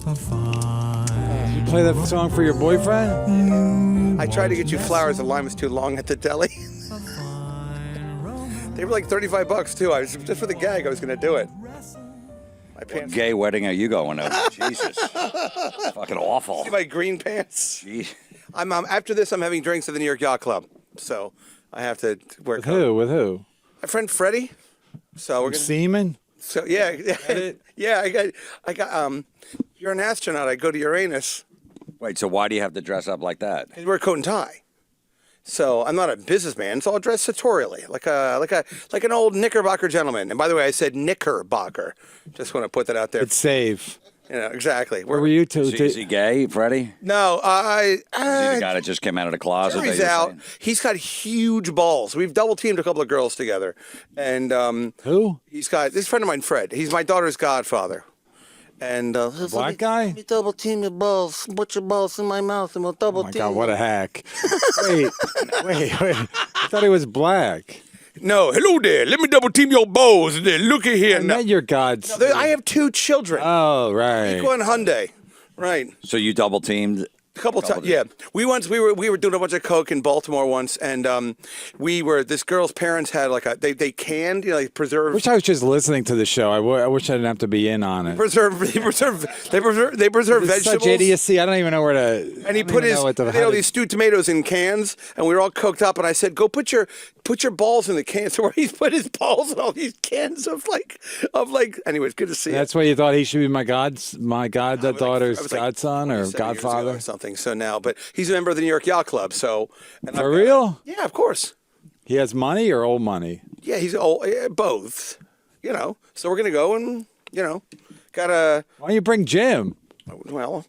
You play that song for your boyfriend? I tried to get you flowers. The line was too long at the deli. They were like $35 too. I was just for the gag. I was going to do it. My pants. What gay wedding are you going to? Jesus, fucking awful. See my green pants. Jeez. I'm after this. I'm having drinks at the New York Yacht Club, so I have to wear. With who? With who? My friend Freddie. So we're gonna. Seaman? So yeah. I got. You're an astronaut. I go to Uranus. Wait, so why do you have to dress up like that? I wear a coat and tie. So I'm not a businessman, so I'll dress sartorially, like an old Knickerbocker gentleman. And by the way, I said Knickerbocker. Just want to put that out there. It's safe. You know, exactly. Where were you two? Is he gay, Freddie? No, Is he the guy that just came out of the closet? He's that you're out. saying? He's got huge balls. We've double teamed a couple of girls together, and Who? he's got this friend of mine, Fred. He's my daughter's godfather. And Black guy? Let me double team your balls. Put your balls in my mouth, and we'll double Oh my team. God, what a hack. wait. I thought he was black. No, hello there. Let me double team your balls. And then look at here I now. met your gods. I have two children. Oh, right. Equal and Hyundai. Right. So you double teamed? A couple times, yeah. We were doing a bunch of coke in Baltimore once, and this girl's parents had like they canned, like I preserved. wish I was just listening to the show. I wish I didn't have to be in on it. They preserve It's vegetables. such idiocy. I don't even know where to. And he put these stewed tomatoes in cans, and we were all coked up. And I said, "Go put your balls in the cans." So where he's put his balls in all these cans of like. Anyways, good to see you. That's why you thought he should be my daughter's I was like godson or 27 years ago godfather. or something. So now, but he's a member of the New York Yacht Club. So For real? Yeah, of course. He has money or old money? Yeah, he's old, both. You know, so we're gonna go and gotta. Why don't you bring Jim? Well,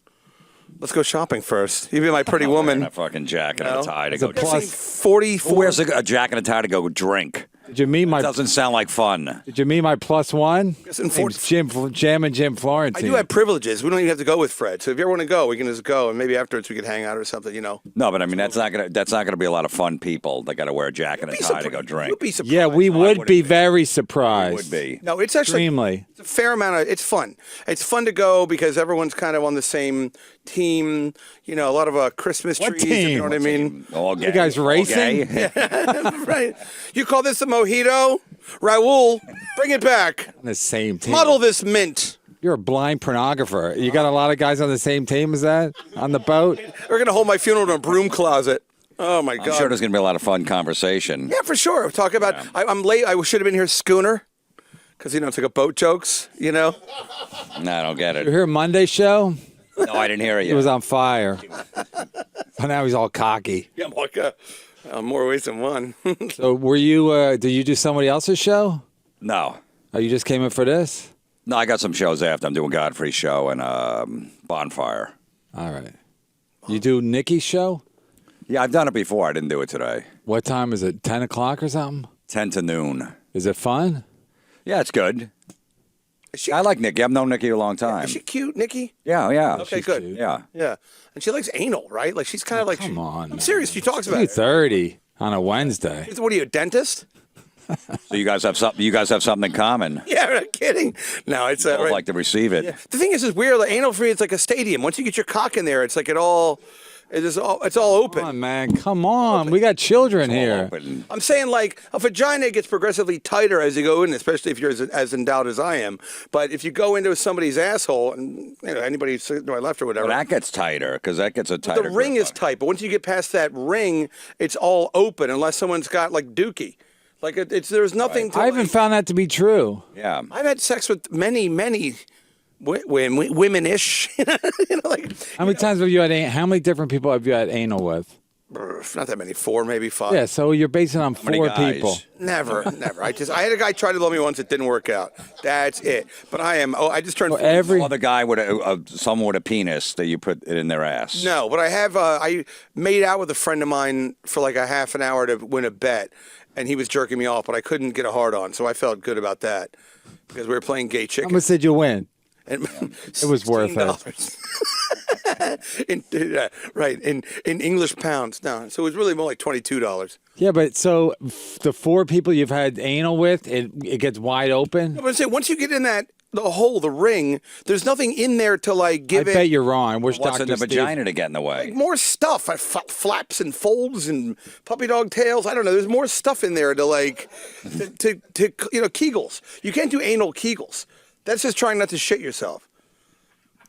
let's go shopping first. You be my pretty woman. A fucking jacket and a tie to It's a go. plus. 44. Who wears a jacket and a tie to go drink? Did you meet my? Doesn't sound like fun. Did you meet my plus one? Yes, and Name's Jim I Florentine. do have privileges. We don't even have to go with Fred. So if you ever want to go, we can just go, and maybe afterwards we could hang out or something. No, but I mean that's not gonna be a lot of fun people that got to wear a jacket and a tie to go drink. You'd be surprised. Yeah, we would wouldn't be be. very surprised. Would be. No, it's actually Extremely. it's a fair amount of. It's fun. It's fun to go because everyone's kind of on the same team. A lot of Christmas What trees. team? You know what I mean? All gay. You guys All racing? gay. Right. You call this a mojito? Raul, bring it back. On the same team. Muddle this mint. You're a blind pornographer. You got a lot of guys on the same team. Is that on the boat? We're gonna hold my funeral in a broom closet. Oh my God. I'm sure there's gonna be a lot of fun conversation. Yeah, for sure. Talk about. I'm late. I should have been here schooner, because it's like a boat jokes. No, I don't get You it. hear Monday show? No, I didn't hear it He yet. was on fire. But now he's all cocky. Yeah, I'm like more ways than one. So were you? Did you do somebody else's show? No. Oh, you just came in for this? No, I got some shows after. I'm doing Godfrey's show and Bonfire. All right. You do Nikki's show? Yeah, I've done it before. I didn't do it today. What time is it? 10 o'clock or something? 10 to noon. Is it fun? Yeah, it's good. Is she, I like Nikki. I've known Nikki a long time. is she cute, Nikki? Yeah. Okay, She's good. cute. Yeah. Yeah, and she likes anal, right? Like she's kind of like. Come on. I'm serious. She talks about You're it. 30 on a Wednesday. What are you, a dentist? So you guys have something. You guys have something in common. Yeah, I'm not kidding. No, it's Both right. like to receive it. Yeah. The thing is weird. Like anal for me, it's like a stadium. Once you get your cock in there, it's like it's all open. Come on, man. Come on. We got children here. Open. I'm saying like a vagina gets progressively tighter as you go in, especially if you're as endowed as I am. But if you go into somebody's asshole, and anybody sitting to my left or whatever, Well, that gets tighter because that gets a tighter. the ring grip is on it. tight. But once you get past that ring, it's all open unless someone's got like dookie. Like there's nothing. To, I haven't found that to be true. Yeah. I've had sex with many women-ish. How many times have you had? How many different people have you had anal with? Not that many. 4, maybe 5. Yeah, so you're basing it on many 4 guys? people. Never. I had a guy try to blow me once. It didn't work out. That's it. But I just turned. So every Other guy with someone with a penis that you put it in their ass. No, but I have. I made out with a friend of mine for like a half an hour to win a bet, and he was jerking me off, but I couldn't get a hard on, so I felt good about that because we were playing gay how chicken. much did you win? And It was worth it. $16. in English pounds. No, so it was really more like $22. Yeah, but so the 4 people you've had anal with, it gets wide open. I'm gonna say once you get in that the ring. There's nothing in there to like give I it. bet you're wrong. I wish What's Dr. in the Steve- vagina to get in the way? More stuff, flaps and folds and puppy dog tails. I don't know. There's more stuff in there to like, to Kegels. You can't do anal Kegels. That's just trying not to shit yourself.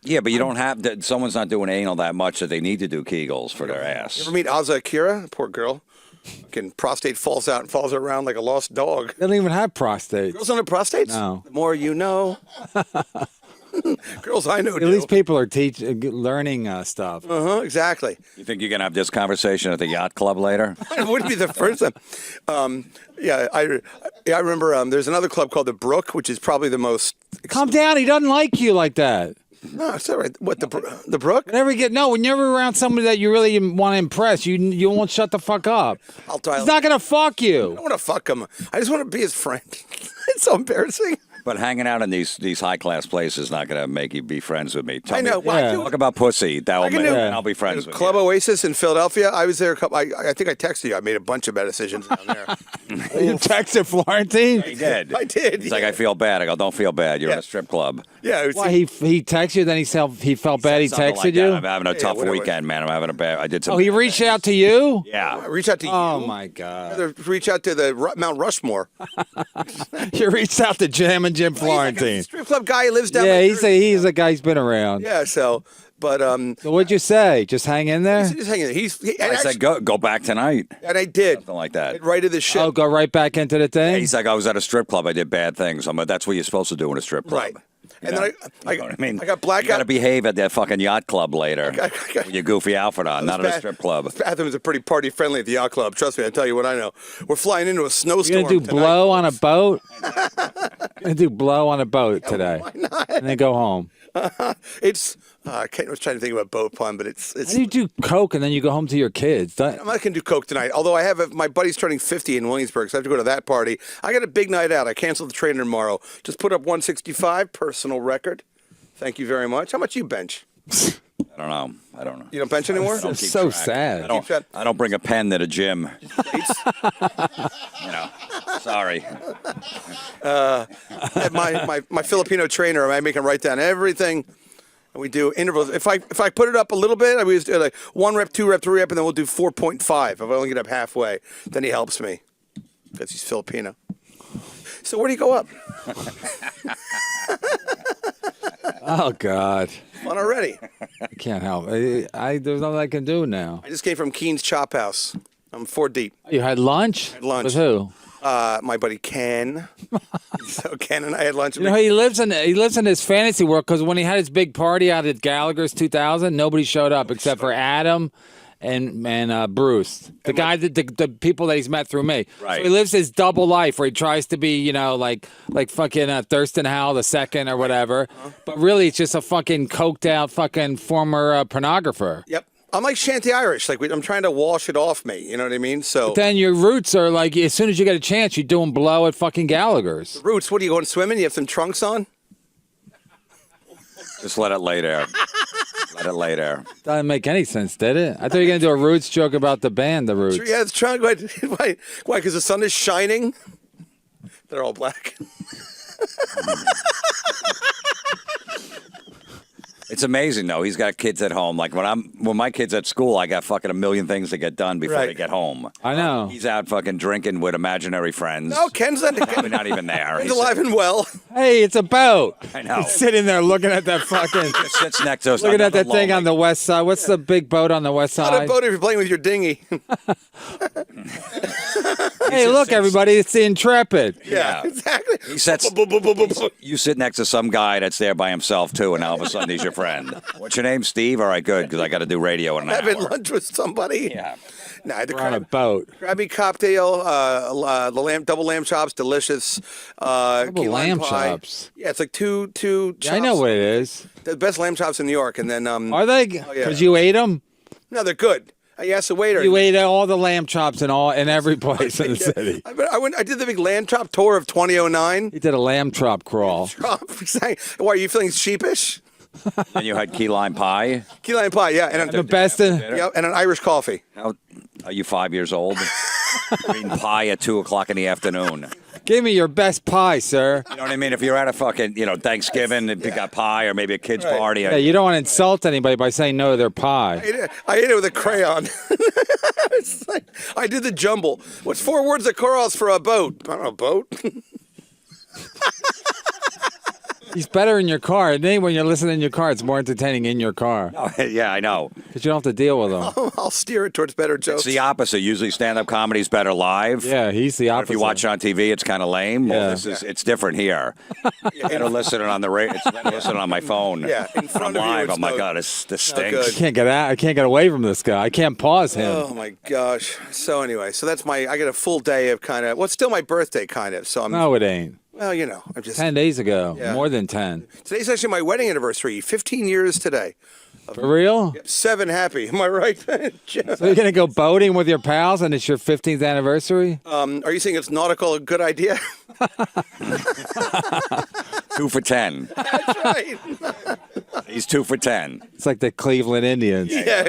Yeah, but you don't have that. Someone's not doing anal that much that they need to do Kegels for their You ass. ever meet Asa Akira? Poor girl. Fucking prostate falls out and falls around like a lost dog. They don't even have prostate. Girls don't have prostates? No. The more you know. Girls I know At do. least people are learning stuff. Exactly. You think you're gonna have this conversation at the yacht club later? It wouldn't be the first time. I remember there's another club called the Brook, which is probably the most. Calm down. He doesn't like you like that. No, it's all right. What, the Brook? Whenever when you're around somebody that you really want to impress, you won't shut the fuck up. I'll try. He's not gonna fuck I you. don't want to fuck him. I just want to be his friend. It's so embarrassing. But hanging out in these high class places is not gonna make you be friends with me. Tell I know. Me, Well, Yeah. Talk about pussy. That'll can make do- I'll be friends with Club you. Oasis in Philadelphia. I was there a couple. I think I texted you. I made a bunch of bad decisions down there. You texted Florentine. He did. I did. He's like, I feel bad. I go, don't feel bad. You're in Yeah. a strip club. Yeah. It was, Why he texted you? Then he felt bad. He Something texted like you. that. I'm having a tough whatever. weekend, man. I'm having a bad. I did some. Oh, he reached out to you. Yeah. reach out to Oh you. my god! Rather reach out to the Mount Rushmore. You reached out to Jam and Jim He's like a Florentine. strip club guy. He lives down. Yeah, by he's a guy who's been around. Yeah. So, but So what'd you say? Just hang in there. he's hanging there. I said, go back tonight. and I did. Something like that. Right to the ship. Oh, go right back into the thing. He's like, I was at a strip club. I did bad things. I'm like, that's what you're supposed to do in a strip club. Right. You And know? then I You know what I mean, I got blackout. You got to behave at that fucking yacht club later. got- with your goofy outfit on, not at a strip club. This bathrooms are pretty party friendly at the yacht club. Trust me, I tell you what I know. We're flying into a You're snowstorm. gonna do tonight. blow on a boat. Gonna do blow on a boat today, Why not? and then go home. It's. I was trying to think of a boat pun, but it's. How do you do coke and then you go home to your kids? I'm not gonna do coke tonight. Although I have my buddy's turning 50 in Williamsburg, so I have to go to that party. I got a big night out. I canceled the trainer tomorrow. Just put up 165 personal record. Thank you very much. How much you bench? I don't know. You don't bench anymore? I don't keep So track. sad. I don't bring a pen to the gym. Weights? You know. Sorry. my Filipino trainer, I make him write down everything. And we do intervals. If I put it up a little bit, I always do like 1 rep, 2 rep, 3 rep, and then we'll do 4.5. If I only get up halfway, then he helps me because he's Filipino. So where do you go up? Oh God, Fun already. I can't help. There's nothing I can do now. I just came from Keen's Chop House. I'm 4 deep. You had lunch. lunch. With who? My buddy Ken. So Ken and I had lunch. You know, he lives in his fantasy world because when he had his big party out at Gallagher's 2000, nobody showed up except for Adam and Bruce, the guy that the people that he's met through me. Right. So he lives his double life where he tries to be, like fucking Thurston Howell II or whatever, but really it's just a fucking coked out fucking former pornographer. Yep. I'm like Shanty Irish. Like I'm trying to wash it off me. You know what I mean? So Then your roots are like, as soon as you get a chance, you're doing blow at fucking Gallagher's. Roots, what are you going swimming? You have some trunks on? Just let it lay there. Let it lay there. Doesn't make any sense, did it? I thought you were gonna do a Roots joke about the band, the Roots. Yeah, it's trunk. Why? Because the sun is shining. They're all black. It's amazing though. He's got kids at home. Like when my kids at school, I got fucking a million things to get done before Right. they get home. I know. He's out fucking drinking with imaginary friends. No, Ken's not. Probably not even there. Ken's alive and well. Hey, it's a boat. I know. He's sitting there looking at that fucking, Just sits next to us. looking at that another thing on the lonely- west side. What's the big boat on the west Not a side? boat if you're playing with your dinghy. Hey, look, everybody, it's the Intrepid. Yeah. Exactly. He sits. Boom, boom, boom, boom, boom. You sit next to some guy that's there by himself too, and all of a sudden he's your friend. What's your name, Steve? All right, good, because I got to do radio in an Having hour. lunch with somebody. Yeah. Nah, the We're on a crab, boat. crabby cocktail, the double lamb chops, delicious. Key lime lamb pie. chops. Yeah, it's like two chops. Yeah, I know what it is. The best lamb chops in New York, and then Are they? yeah. Because you ate them? no, they're good. I asked the waiter. You ate all the lamb chops in every place in the city. I did the big lamb chop tour of 2009. He did a lamb chop crawl. Why are you feeling sheepish? And you had key lime pie. Key lime pie, yeah, and The best in. yeah, and an Irish coffee. How are you 5 years old? Eating pie at 2:00 in the afternoon. Give me your best pie, sir. You know what I mean? If you're at a fucking, Thanksgiving, if you got pie or maybe a kid's party. Yeah, you don't want to insult anybody by saying no to their pie. I ate it with a crayon. It's like, I did the jumble. What's 4 words that corrals for a boat? I don't know, boat? He's better in your car. And then when you're listening in your car, it's more entertaining in your car. Oh, yeah, I know. Because you don't have to deal with him. I'll steer it towards better jokes. It's the opposite. Usually stand-up comedy is better live. Yeah, he's the Or opposite. if you watch it on TV, it's kind of lame. Yeah. Well, it's different here. Better listening on the radio. It's better listening on my phone. Yeah, in front I'm of you, live. it's Oh my no- God, this no stinks. good. I can't get out. I can't get away from this guy. I can't pause him. Oh my gosh. So anyway, so that's I got a full day of kind of, well, it's still my birthday kind of. So I'm, No, it ain't. well, I'm just, 10 days ago. Yeah. More than 10. today's actually my wedding anniversary. 15 years today. For real? 7 happy. Am I right? Jeff? So you're going to go boating with your pals and it's your 15th anniversary? Are you saying it's nautical a good idea? 2 for 10. That's right. He's 2 for 10. It's like the Cleveland Indians. Yeah.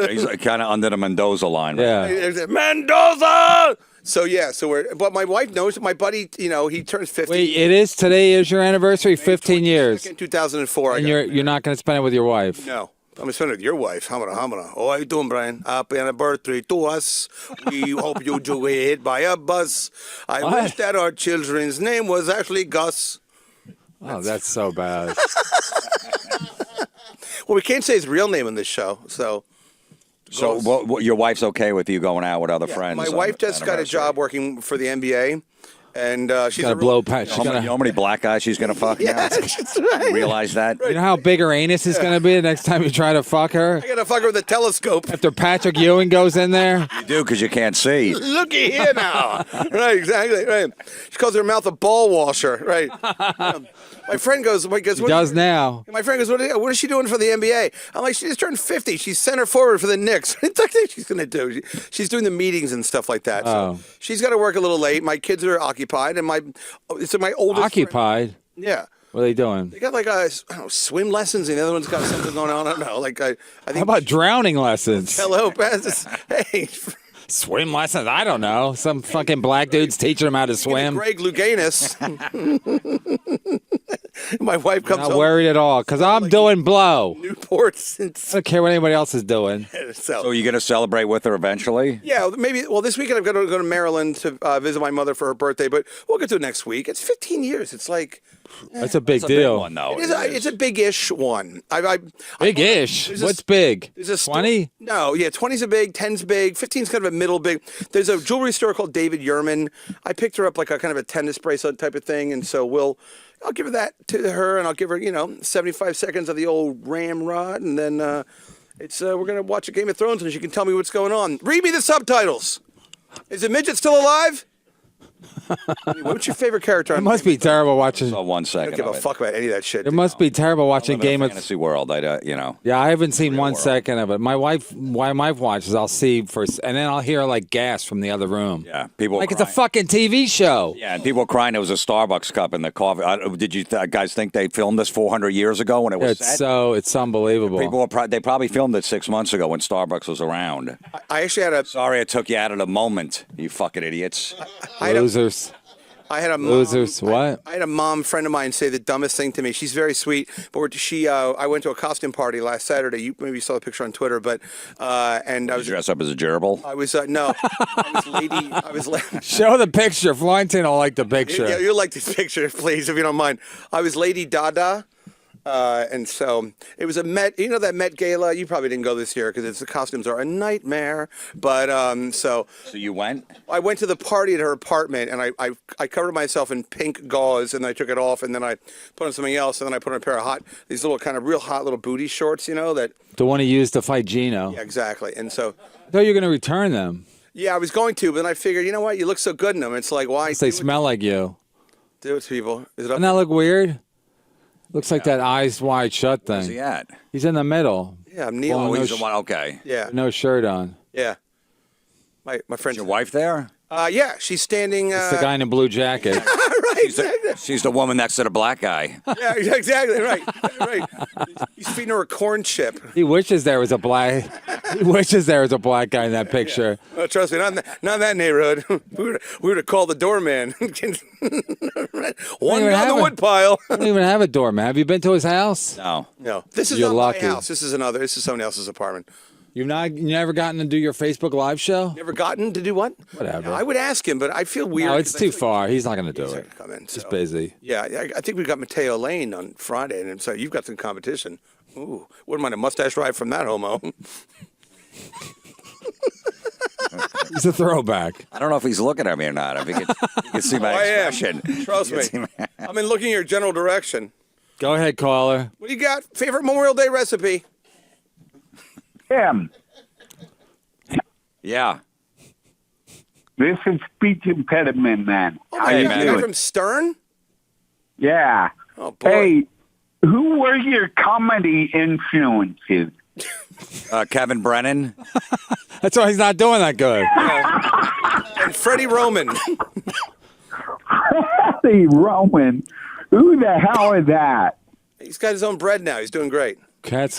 He's kind of under the Mendoza line. Right? Yeah. Mendoza. So yeah, but my wife knows. My buddy, he turns 50. Wait, today is your anniversary, 15 years. In 2004. And you're not going to spend it with your wife. No. I'm going to spend it with your wife. Hamana. Oh, how you doing, Brian? Happy anniversary to us. We hope you do get hit by a bus. I What? wish that our children's name was actually Gus. Oh, that's so bad. Well, we can't say his real name on this show, so. So your wife's okay with you going out with other friends? My on wife just got a anniversary? job working for the NBA, and she's Got to blow past. You know how many black guys she's going to fuck Yeah, now? that's right. Realize that? You know how big her anus is going to be the next time you try to fuck her? I got to fuck her with a telescope. After Patrick Ewing goes in there? You do because you can't see. Looky here now. Right, exactly. Right. She calls her mouth a ball washer. Right. My friend goes, He what does now. My friend goes, what is she doing for the NBA? I'm like, she just turned 50. She's center forward for the Knicks. What I think she's going to do? She's doing the meetings and stuff like that. Oh. So she's got to work a little late. My kids are occupied, and my oldest friend- Occupied? yeah. What are they doing? They got like I don't know, swim lessons, and the other one's got something going on. I don't know. Like I How think. about drowning lessons? Hello, hey. Swim lessons? I don't know. Some fucking black dude's teaching them how to swim. Greg Louganis. My wife comes Not home worried at all, because I'm doing blow. Newports. I don't care what anybody else is doing. So you going to celebrate with her eventually? Yeah, maybe. Well, this weekend I'm going to go to Maryland to visit my mother for her birthday, but we'll get to it next week. It's 15 years. It's like That's a big It's a big deal. one, though. it's a big-ish one. Big-ish? There's a- What's big? There's a 20? No, yeah, 20's a big, 10's big, 15's kind of a middle big. There's a jewelry store called David Yurman. I picked her up like a kind of a tennis bracelet type of thing, and so I'll give her that to her, and I'll give her 75 seconds of the old ramrod, and then we're gonna watch a Game of Thrones, and she can tell me what's going on. Read me the subtitles. Is the midget still alive? What's your favorite character? It must be terrible watching. So 1 I second. don't give a of it. fuck about any of that shit. It must be terrible watching Live in Game a of. fantasy world. Yeah, I haven't seen one world. second of it. My wife watches. I'll see first, and then I'll hear like gas from the other room. Yeah, people. Like it's a crying. fucking TV show. Yeah, and people were crying. There was a Starbucks cup in the coffee. Did you guys think they filmed this 400 years ago when it was set? It's unbelievable. People were they probably filmed it 6 months ago when Starbucks was around. I actually had a Sorry, I took you out of the moment, you fucking idiots. Losers. I had a mom, Losers, what? I had a mom friend of mine say the dumbest thing to me. She's very sweet, but I went to a costume party last Saturday. You maybe saw the picture on Twitter, but and I Did was you dress up as a gerbil? I was no, I was lady. Show the picture. Florentine will like the picture. Yeah, you like this picture, please, if you don't mind. I was Lady Dada. And so it was a Met, that Met Gala. You probably didn't go this year because the costumes are a nightmare. But So you went? I went to the party at her apartment, and I covered myself in pink gauze, and I took it off, and then I put on something else, and then I put on a pair of these little kind of real hot little booty shorts, that. The one he used to fight Gino. Yeah, exactly. And so, I thought you were going to return them. yeah, I was going to, but then I figured, you know what? You look so good in them. It's like, why? They smell like you. Do it to people. Is it up? Doesn't that look weird? Looks like that eyes wide shut Where's he thing. at? He's in the middle. Yeah, I'm kneeling. Oh, no he's the sh- one. Okay. Yeah, No shirt on. yeah. My friend. Is your wife there? Yeah, she's standing. It's the guy in the blue jacket. She's the woman next to the black guy. Yeah, exactly. Right. He's feeding her a corn chip. He wishes there was a black. He wishes there was a black guy in that picture. Oh, trust me, not in that neighborhood. We would have called the doorman. One down the wood pile. I don't even have a doorman. Have you been to his house? No. No, this is You're not lucky. my house. This is someone else's apartment. You never gotten to do your Facebook Live show? Never gotten to do what? Whatever. No, I would ask him, but I feel weird. No, it's 'cause I too feel far. He's not going to do He's it. not gonna come in, He's so. busy. Yeah, I think we got Mateo Lane on Friday, and so you've got some competition. Ooh, wouldn't mind a mustache ride from that homo. He's a throwback. I don't know if he's looking at me or not. If he can see my I am. expression. Trust You can see me. my- I'm in looking your general direction. Go ahead, caller. What do you got? Favorite Memorial Day recipe? Tim, Yeah. this is speech impediment man. Oh How my you God, the guy doing? from Stern? Yeah. Oh boy. Hey, who were your comedy influences? Kevin Brennan. That's why he's not doing that good. And Freddie Roman. Hey, Roman. Who the hell is that? He's got his own bread now. He's doing great.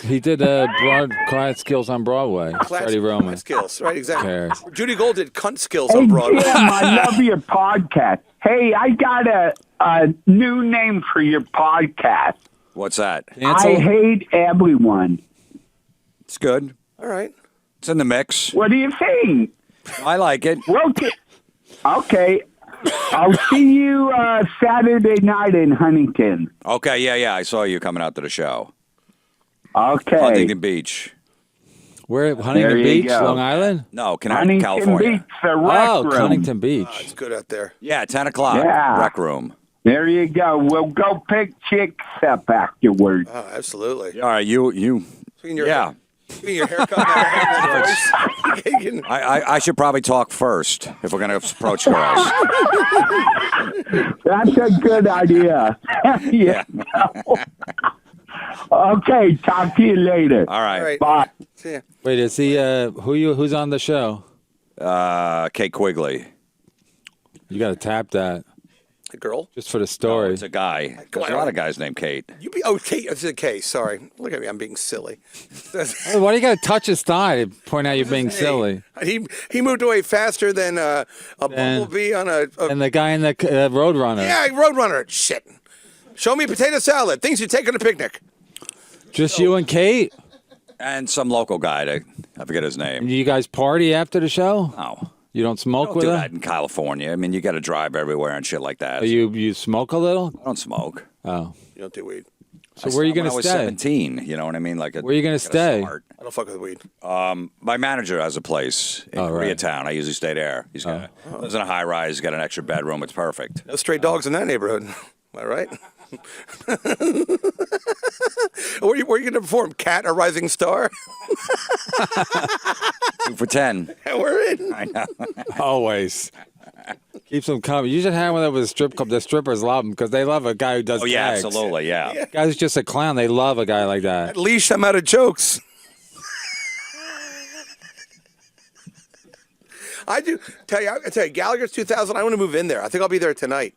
He did Quiet Skills on Broadway. Freddie Roman. Skills, right? Exactly. cares? Judy Gold did cunt skills Hey, on Jim, Broadway. I love your podcast. Hey, I got a new name for your podcast. What's that? Cancel? I hate everyone. It's good. All right. It's in the mix. What do you think? I like it. Okay. I'll see you Saturday night in Huntington. Okay, yeah. I saw you coming out to the show. Okay. Huntington Beach. Where? Huntington There you Beach, go. Long Island? No, Connecticut, Huntington California. Beach, the rec Oh, room. Huntington Beach. It's good out there. Yeah, 10 o'clock. Yeah. Rec room. There you go. We'll go pick chicks up afterwards. Oh, absolutely. All right, you. Speaking your Yeah. Speaking your haircut. and voice, you can- I should probably talk first if we're going to approach girls. That's a good idea. Yeah. Okay, talk to you later. All right. All right. Bye. See ya. Wait, is he? Who's on the show? Kate Quigley. You got to tap that A girl? just for the Oh, story. it's a guy. Come There's on. a lot of guys named Kate. Kate. It's a K. Sorry. Look at me. I'm being silly. Hey, why do you got to touch his thigh to point out you're being silly? He moved away faster than a bumblebee on a And the guy in the Roadrunner. yeah, Roadrunner. Shit. Show me potato salad. Things you take on a picnic. Just you and Kate? And some local guy. I forget his name. You guys party after the show? No. You don't smoke Don't with do her? that in California. I mean, you got to drive everywhere and shit like that. You smoke a little? I don't smoke. Oh. You don't do weed. So where are you When going I to was stay? 17, you know what I mean? Like, Where are you gonna stay? I don't fuck with weed. My manager has a place in Oh, right. Koreatown. I usually stay there. He's got lives in a high rise. He's got an extra bedroom. It's perfect. No stray dogs in that neighborhood. Am I right? Where are you going to perform? Cat, a rising star? 2 for 10. We're in. I know. Always. Keep them coming. You should have one that was a strip club. The strippers love him because they love a guy who does Oh yeah, gags. absolutely, yeah. Guy's who's just a clown. They love a guy like that. At least I'm out of jokes. I tell you, Gallagher's 2000. I want to move in there. I think I'll be there tonight.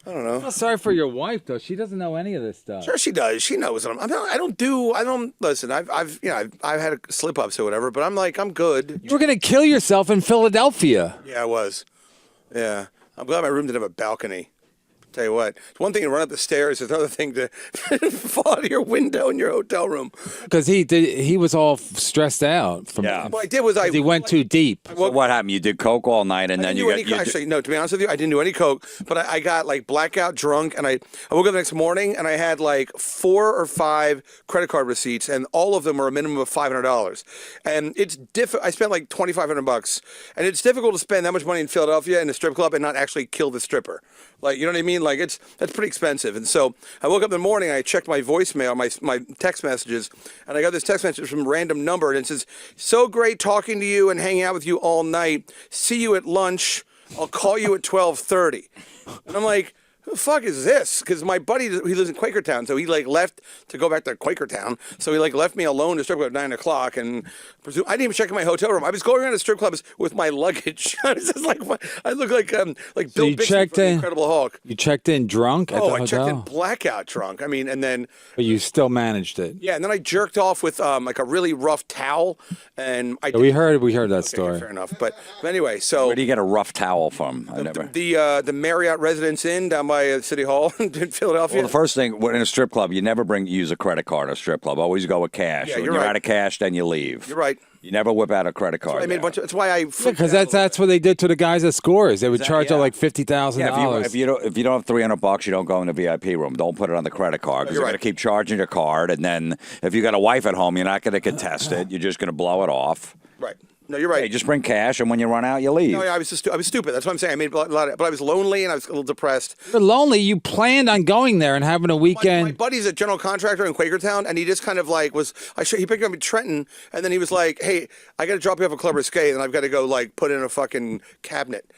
I don't know. I'm sorry for your wife though. She doesn't know any of this stuff. Sure, she does. She knows. I don't listen. I've had slip ups or whatever, but I'm good. You were gonna kill yourself in Philadelphia. Yeah, I was. Yeah, I'm glad my room didn't have a balcony. Tell you what, it's one thing to run up the stairs. It's another thing to fall out of your window in your hotel room. Because he was all stressed out from. Yeah. What I did was He went too deep. So what happened? You did coke all night, and I then didn't you do got any, actually, no, to be honest with you, I didn't do any coke, but I got like blackout drunk, and I woke up the next morning, and I had like 4 or 5 credit card receipts, and all of them were a minimum of $500. And it's I spent like $2,500, and it's difficult to spend that much money in Philadelphia in a strip club and not actually kill the stripper. Like, you know what I mean? Like, that's pretty expensive. And so I woke up in the morning, I checked my voicemail, my text messages, and I got this text message from a random number, and it says, "So great talking to you and hanging out with you all night. See you at lunch. I'll call you at 12:30." And I'm like, who the fuck is this? Because my buddy, he lives in Quakertown, so he like left to go back to Quakertown. So he like left me alone to strip club at 9 o'clock, and I didn't even check in my hotel room. I was going around the strip clubs with my luggage. I was just like, I look like Bill Bixby from the Incredible Hulk. You checked in drunk at the hotel? I checked in blackout drunk. I mean, and then. But you still managed it. Yeah, and then I jerked off with like a really rough towel, and we heard that story. Fair enough. But anyway, so where do you get a rough towel from? The Marriott Residence Inn down by City Hall in Philadelphia. Well, the first thing in a strip club, you never use a credit card in a strip club. Always go with cash. Yeah, when you're you're right. out of cash, then you leave. You're right. You never whip out a credit card. That's why I because that's what they did to the guys at Scores. They would charge you like $50,000. Yeah, if you don't have $300, you don't go in the VIP room. Don't put it on the credit card because you're going to keep charging your card. And then if you got a wife at home, you're not going to contest it. You're just going to blow it off. Right. No, you're right. Hey, just bring cash, and when you run out, you leave. No, yeah, I was stupid. That's what I'm saying. I made a lot of, but I was lonely and I was a little depressed. You're lonely. You planned on going there and having a weekend. My buddy's a general contractor in Quakertown, and he just kind of like he picked me up in Trenton, and then he was like, "Hey, I got to drop you off at Club Risque, and I've got to go like put in a fucking cabinet."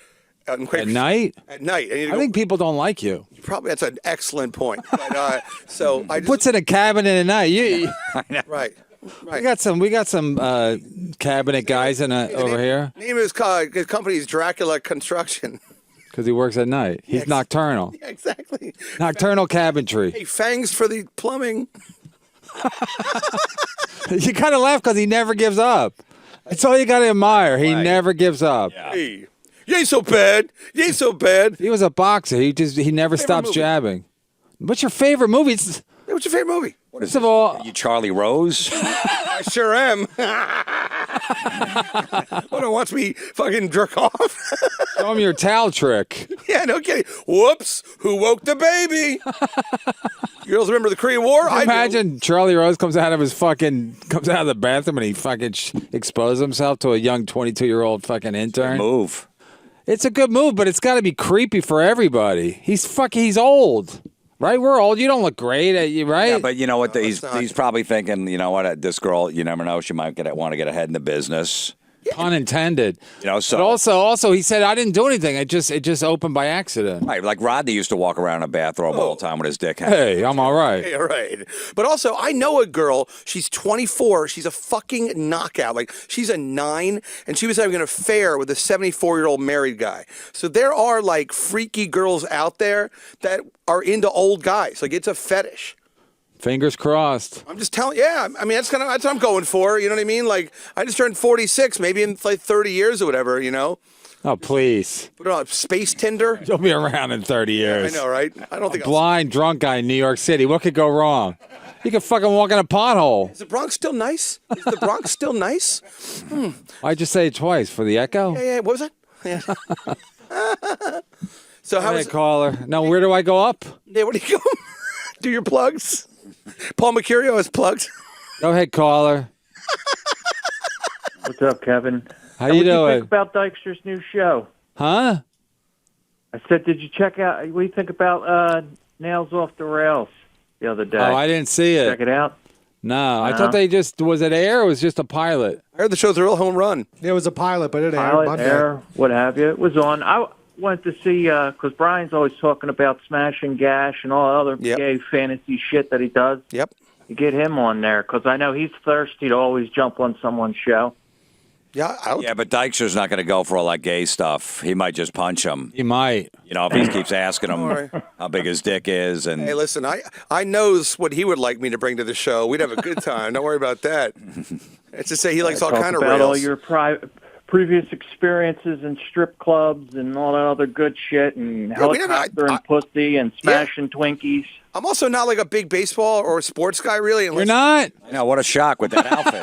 At night? At night. I think people don't like you. Probably that's an excellent point. But, so I just, puts in a cabinet at night. Right. Right. We got some cabinet guys over here. Name of his company is Dracula Construction. Because he works at night. He's nocturnal. Yeah, exactly. Nocturnal cabinetry. Hey, fangs for the plumbing. You kind of laugh because he never gives up. That's all you got to admire. He never gives up. Yeah. Hey, you ain't so bad. You ain't so bad. He was a boxer. He never stops jabbing. What's your favorite movie? What's your favorite movie? First of all, are you Charlie Rose? I sure am. Wanna watch me fucking jerk off? show him your towel trick. Yeah, no kidding. Whoops! Who woke the baby? You girls remember the Korean War? Imagine Charlie Rose comes out of the bathroom and he fucking exposes himself to a young 22-year-old fucking intern. Move. It's a good move, but it's got to be creepy for everybody. He's old. Right, we're old. You don't look great, right? Yeah, but you know what? He's probably thinking, you know what? This girl, you never know. She might want to get ahead in the business. Pun intended. You know, so. But also, he said I didn't do anything. It just opened by accident. Right, like Rodney used to walk around in a bathrobe all the time with his dick hanging. Hey, I'm all right. Hey, all right. But also, I know a girl. She's 24. She's a fucking knockout. Like she's a 9, and she was having an affair with a 74-year-old married guy. So there are like freaky girls out there that are into old guys. Like it's a fetish. Fingers crossed. I'm just telling. Yeah, I mean that's what I'm going for. You know what I mean? Like I just turned 46. Maybe in like 30 years or whatever. You know. Oh please. Put it on Space Tinder. You'll be around in 30 years. I know, right? I don't think. Blind drunk guy in New York City. What could go wrong? You could fucking walk in a pothole. Is the Bronx still nice? Is the Bronx still nice? Why'd you say it twice for the echo? Yeah. What was that? Yeah. So how is caller? No, where do I go up? Yeah, where do you go? Do your plugs. Paul Mercurio has plugs. Go ahead, caller. What's up, Kevin? How you doing? doing? What do you think about Dykstra's new show? Huh? I said, did you check out? What do you think about Nails Off the Rails the other day? Oh, I didn't see it. Check it out. No, I thought they was it air or was it just a pilot? I heard the show's a real home run. Yeah, it was a pilot, but it aired Pilot, Monday. air, what have you. It was on. I wanted to see, because Brian's always talking about Smash and Gash and all other gay fantasy shit that he does. Yep. You get him on there, because I know he's thirsty to always jump on someone's show. Yeah, but Dykstra's not going to go for all that gay stuff. He might just punch him. He might. You know, if he keeps asking him how big his dick is. And Hey, listen, I knows what he would like me to bring to the show. We'd have a good time. Don't worry about that. It's just say he likes all Talk kind of about rails. all your previous experiences in strip clubs and all that other good shit and helicopter and pussy and smashing Twinkies. I'm also not like a big baseball or sports guy, really. You're not? I know, what a shock with that outfit.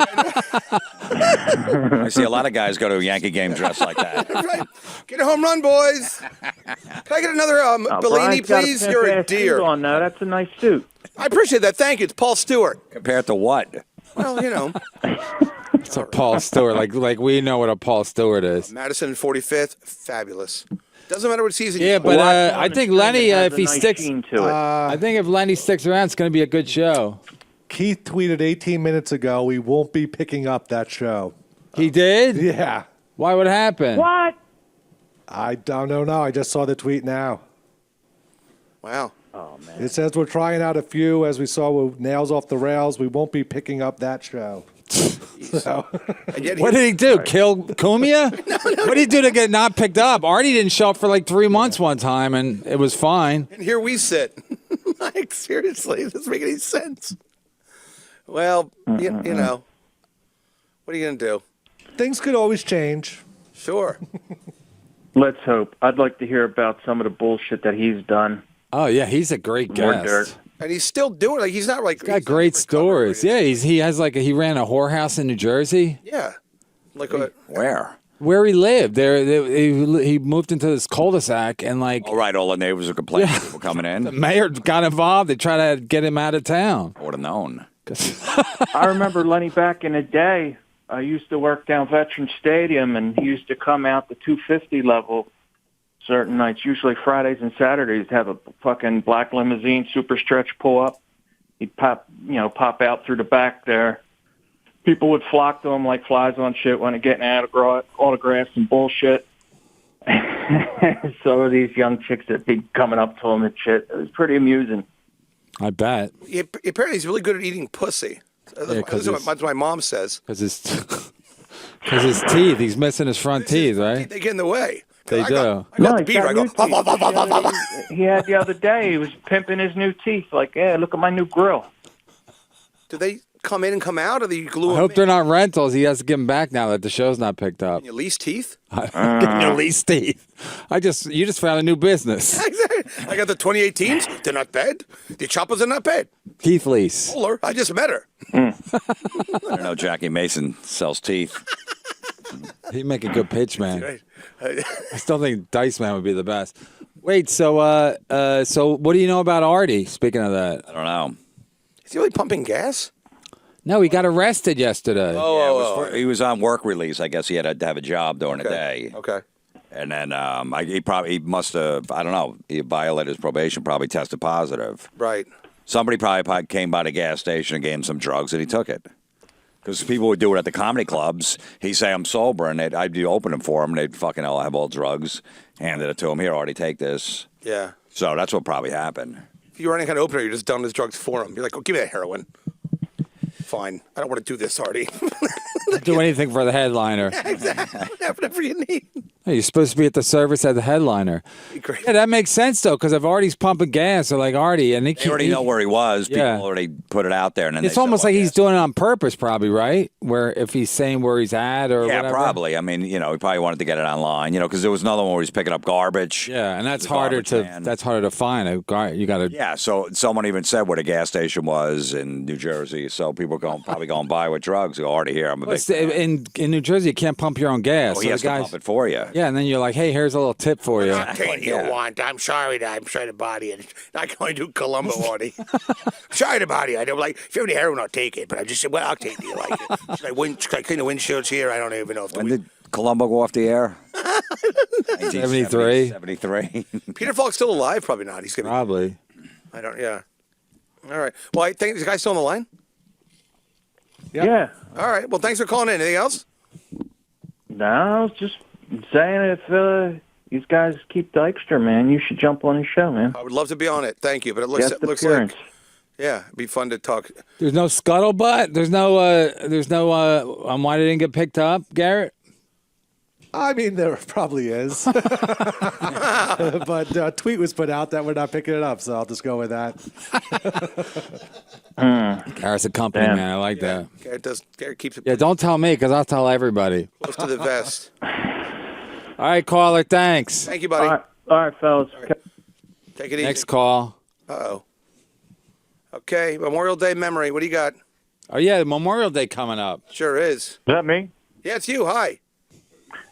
I see a lot of guys go to a Yankee game dressed like that. Right. Get a home run, boys. Can I get another Bellini, Brian's got please? You're a deer. On now. That's a nice suit. I appreciate that. Thank you. It's Paul Stewart. Compared to what? Well, you know. It's a Paul Stewart. Like we know what a Paul Stewart is. Madison and 45th, fabulous. Doesn't matter what season. Yeah, but I think Lenny, if he nice sticks, sheen to it. I think if Lenny sticks around, it's going to be a good show. Keith tweeted 18 minutes ago, we won't be picking up that show. He did? Yeah. Why would happen? What? I don't know. I just saw the tweet now. Wow. Oh man. It says we're trying out a few, as we saw with Nails Off the Rails. We won't be picking up that show. So. And yet What did he do? Kill Cumia? What did he do to get not picked up? Artie didn't show up for like 3 months one time, and it was fine. And here we sit. Like, seriously, it doesn't make any sense. Well, you know, what are you going to do? Things could always change. Sure. Let's hope. I'd like to hear about some of the bullshit that he's done. Oh yeah, he's a great More guest. dirt. And he's still doing it. Like, he's not like... He's got great stories. Yeah, he has like he ran a whorehouse in New Jersey. Yeah. Like Where? Where he lived, he moved into this cul-de-sac, and like, All right, all the neighbors are complaining. People coming the in. mayor got involved. They tried to get him out of town. I would have known. I remember Lenny back in the day. I used to work down Veterans Stadium, and he used to come out the 250 level certain nights, usually Fridays and Saturdays. Have a fucking black limousine, super stretch pull up. He'd pop out through the back there. People would flock to him like flies on shit when they're getting autographs and bullshit. Some of these young chicks that be coming up to him and shit. It was pretty amusing. I bet. apparently, he's really good at eating pussy. That's what my mom says. Because his teeth, he's missing his front teeth, right? They get in the way. They do. I got the beater. I go... He had the other day, he was pimping his new teeth. Like, yeah, look at my new grill. Do they come in and come out, or do you glue I them hope in? they're not rentals. He has to give them back now that the show's not picked up. Can you lease teeth? Getting your lease teeth. You just found a new business. Exactly. I got the 2018s. They're not bad. The choppers are not bad. Teeth lease. Fuller. I just met her. I don't know. Jackie Mason sells teeth. He'd make a good pitch, man. Right. I still think Dice Man would be the best. Wait, so what do you know about Artie? Speaking of that, I don't know. Is he really pumping gas? no, he got arrested yesterday. He was on work release. I guess he had to have a job during the day. Okay. And then he must have, I don't know, he violated his probation, probably tested positive. Right. Somebody probably came by the gas station and gave him some drugs, and he took it. Because people would do it at the comedy clubs. He'd say, I'm sober, and I'd be opening for him, and they'd fucking have all drugs, handed it to him. Here, already take this. Yeah. So that's what probably happened. If you were any kind of opener, you're just done his drugs for him. You're like, oh, give me that heroin. Fine. I don't want to do this, Artie. Do anything for the headliner. Exactly. Whatever you need. Hey, you're supposed to be at the service at the headliner. Great. Yeah, that makes sense though, because if Artie's pumping gas, they're like Artie, and They already know where he was. People Yeah. already put it out there. And then It's they almost said, like well, he's yes. doing it on purpose, probably, right? Where if he's saying where he's at or Yeah, whatever. probably. I mean, he probably wanted to get it online, because there was another one where he's picking up garbage. Yeah, and that's The harder garbage to man. that's harder to find. You got to. Yeah, so someone even said where the gas station was in New Jersey. So people probably going by with drugs. Go, already here. I'm a big fan. In New Jersey, you can't pump your own gas. Oh, so he has the to guys, pump it for you. Yeah, and then you're like, hey, here's a little tip for you. Octane you want. I'm sorry that I'm trying to body it. I can only do Columbo, Artie. Sorry to body. I don't like. If you have any heroin, I'll take it. But I just said, what octane do you like? Should I clean the windshields here? I don't even know if When did Columbo go off the air? 73. 73. Peter Falk's still alive. Probably not. He's gonna. Probably. I don't. Yeah. All right. Well, I think the guy's still on the line. Yeah. All right. Well, thanks for calling in. Anything else? No, I was just saying if these guys keep Dykstra, man, you should jump on his show, man. I would love to be on it. Thank you. But it Guest looks appearance. like. Yeah, it'd be fun to talk. There's no scuttlebutt. There's no. On why they didn't get picked up, Garrett. I mean, there probably is. But a tweet was put out that we're not picking it up, so I'll just go with that. Garrett's a company Damn. man. I like that. Garrett keeps it Yeah, don't tell me because I'll tell everybody. close to the vest. All right, caller. Thanks. Thank you, buddy. All right, fellas. Take it easy. Next call. Uh-oh. Okay, Memorial Day memory. What do you got? Oh yeah, Memorial Day coming up. Sure is. Is that me? Yeah, it's you. Hi.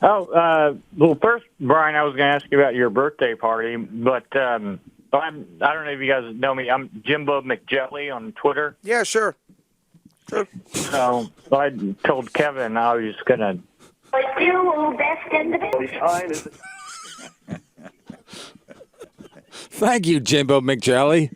Oh, well, first, Brian, I was going to ask you about your birthday party, but I don't know if you guys know me. I'm Jimbo McJelly on Twitter. Yeah, sure. So I told Kevin I was going to. You best in the Thank you, Jimbo McJelly.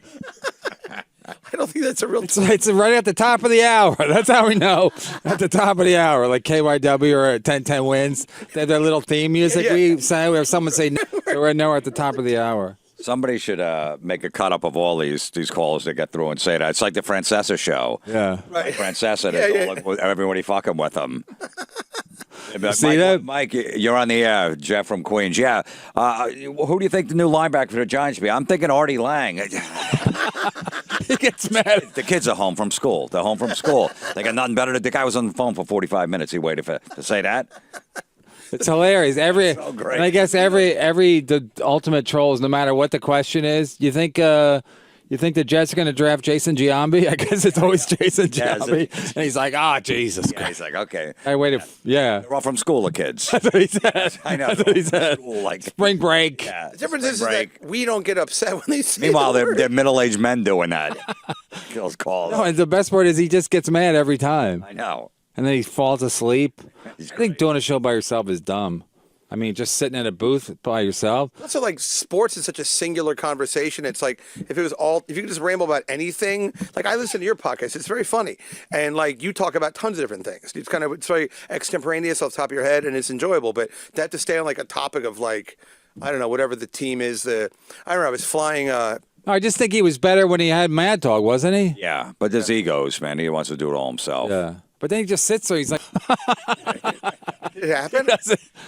I don't think that's a real. It's right at the top of the hour. That's how we know. At the top of the hour, like KYW or 1010 wins. They have their little theme music Yeah. we say. We have someone say, no, we're at the top of the hour. Somebody should make a cut up of all these calls that get through and say that. It's like the Francesa show. Yeah. Right. Francesa, everybody fucking with them. See that? Mike, you're on the air. Jeff from Queens. Yeah. Who do you think the new linebacker for the Giants be? I'm thinking Artie Lang. He gets mad. The kids are home from school. They're home from school. They got nothing better to do. The guy was on the phone for 45 minutes. He waited to say that. It's hilarious. So great. And I guess the ultimate trolls, no matter what the question is, you think the Jets are going to draft Jason Giambi? I guess it's always Jason Giambi. And he's like, Jesus Christ. He's like, okay. I waited. Yeah. They're all from school, the kids. That's what he said. I know. That's what he said. School, like, Spring break. yeah, The difference is that we don't get upset when they say Meanwhile, the word. they're middle-aged men doing that. Those calls. No, and the best part is he just gets mad every time. I know. And then he falls asleep. He's I think doing a show by yourself is dumb. I mean, just sitting in a booth by yourself. Also, like, sports is such a singular conversation. It's like if you could just ramble about anything. Like, I listen to your podcast; it's very funny, and like you talk about tons of different things. It's very extemporaneous off the top of your head, and it's enjoyable. But that to stay on like a topic of like, I don't know, whatever the team is. I remember I was flying. I just think he was better when he had Mad Dog, wasn't he? Yeah, but there's egos, man. He wants to do it all himself. Yeah. But then he just sits there. He's like, Did it happen?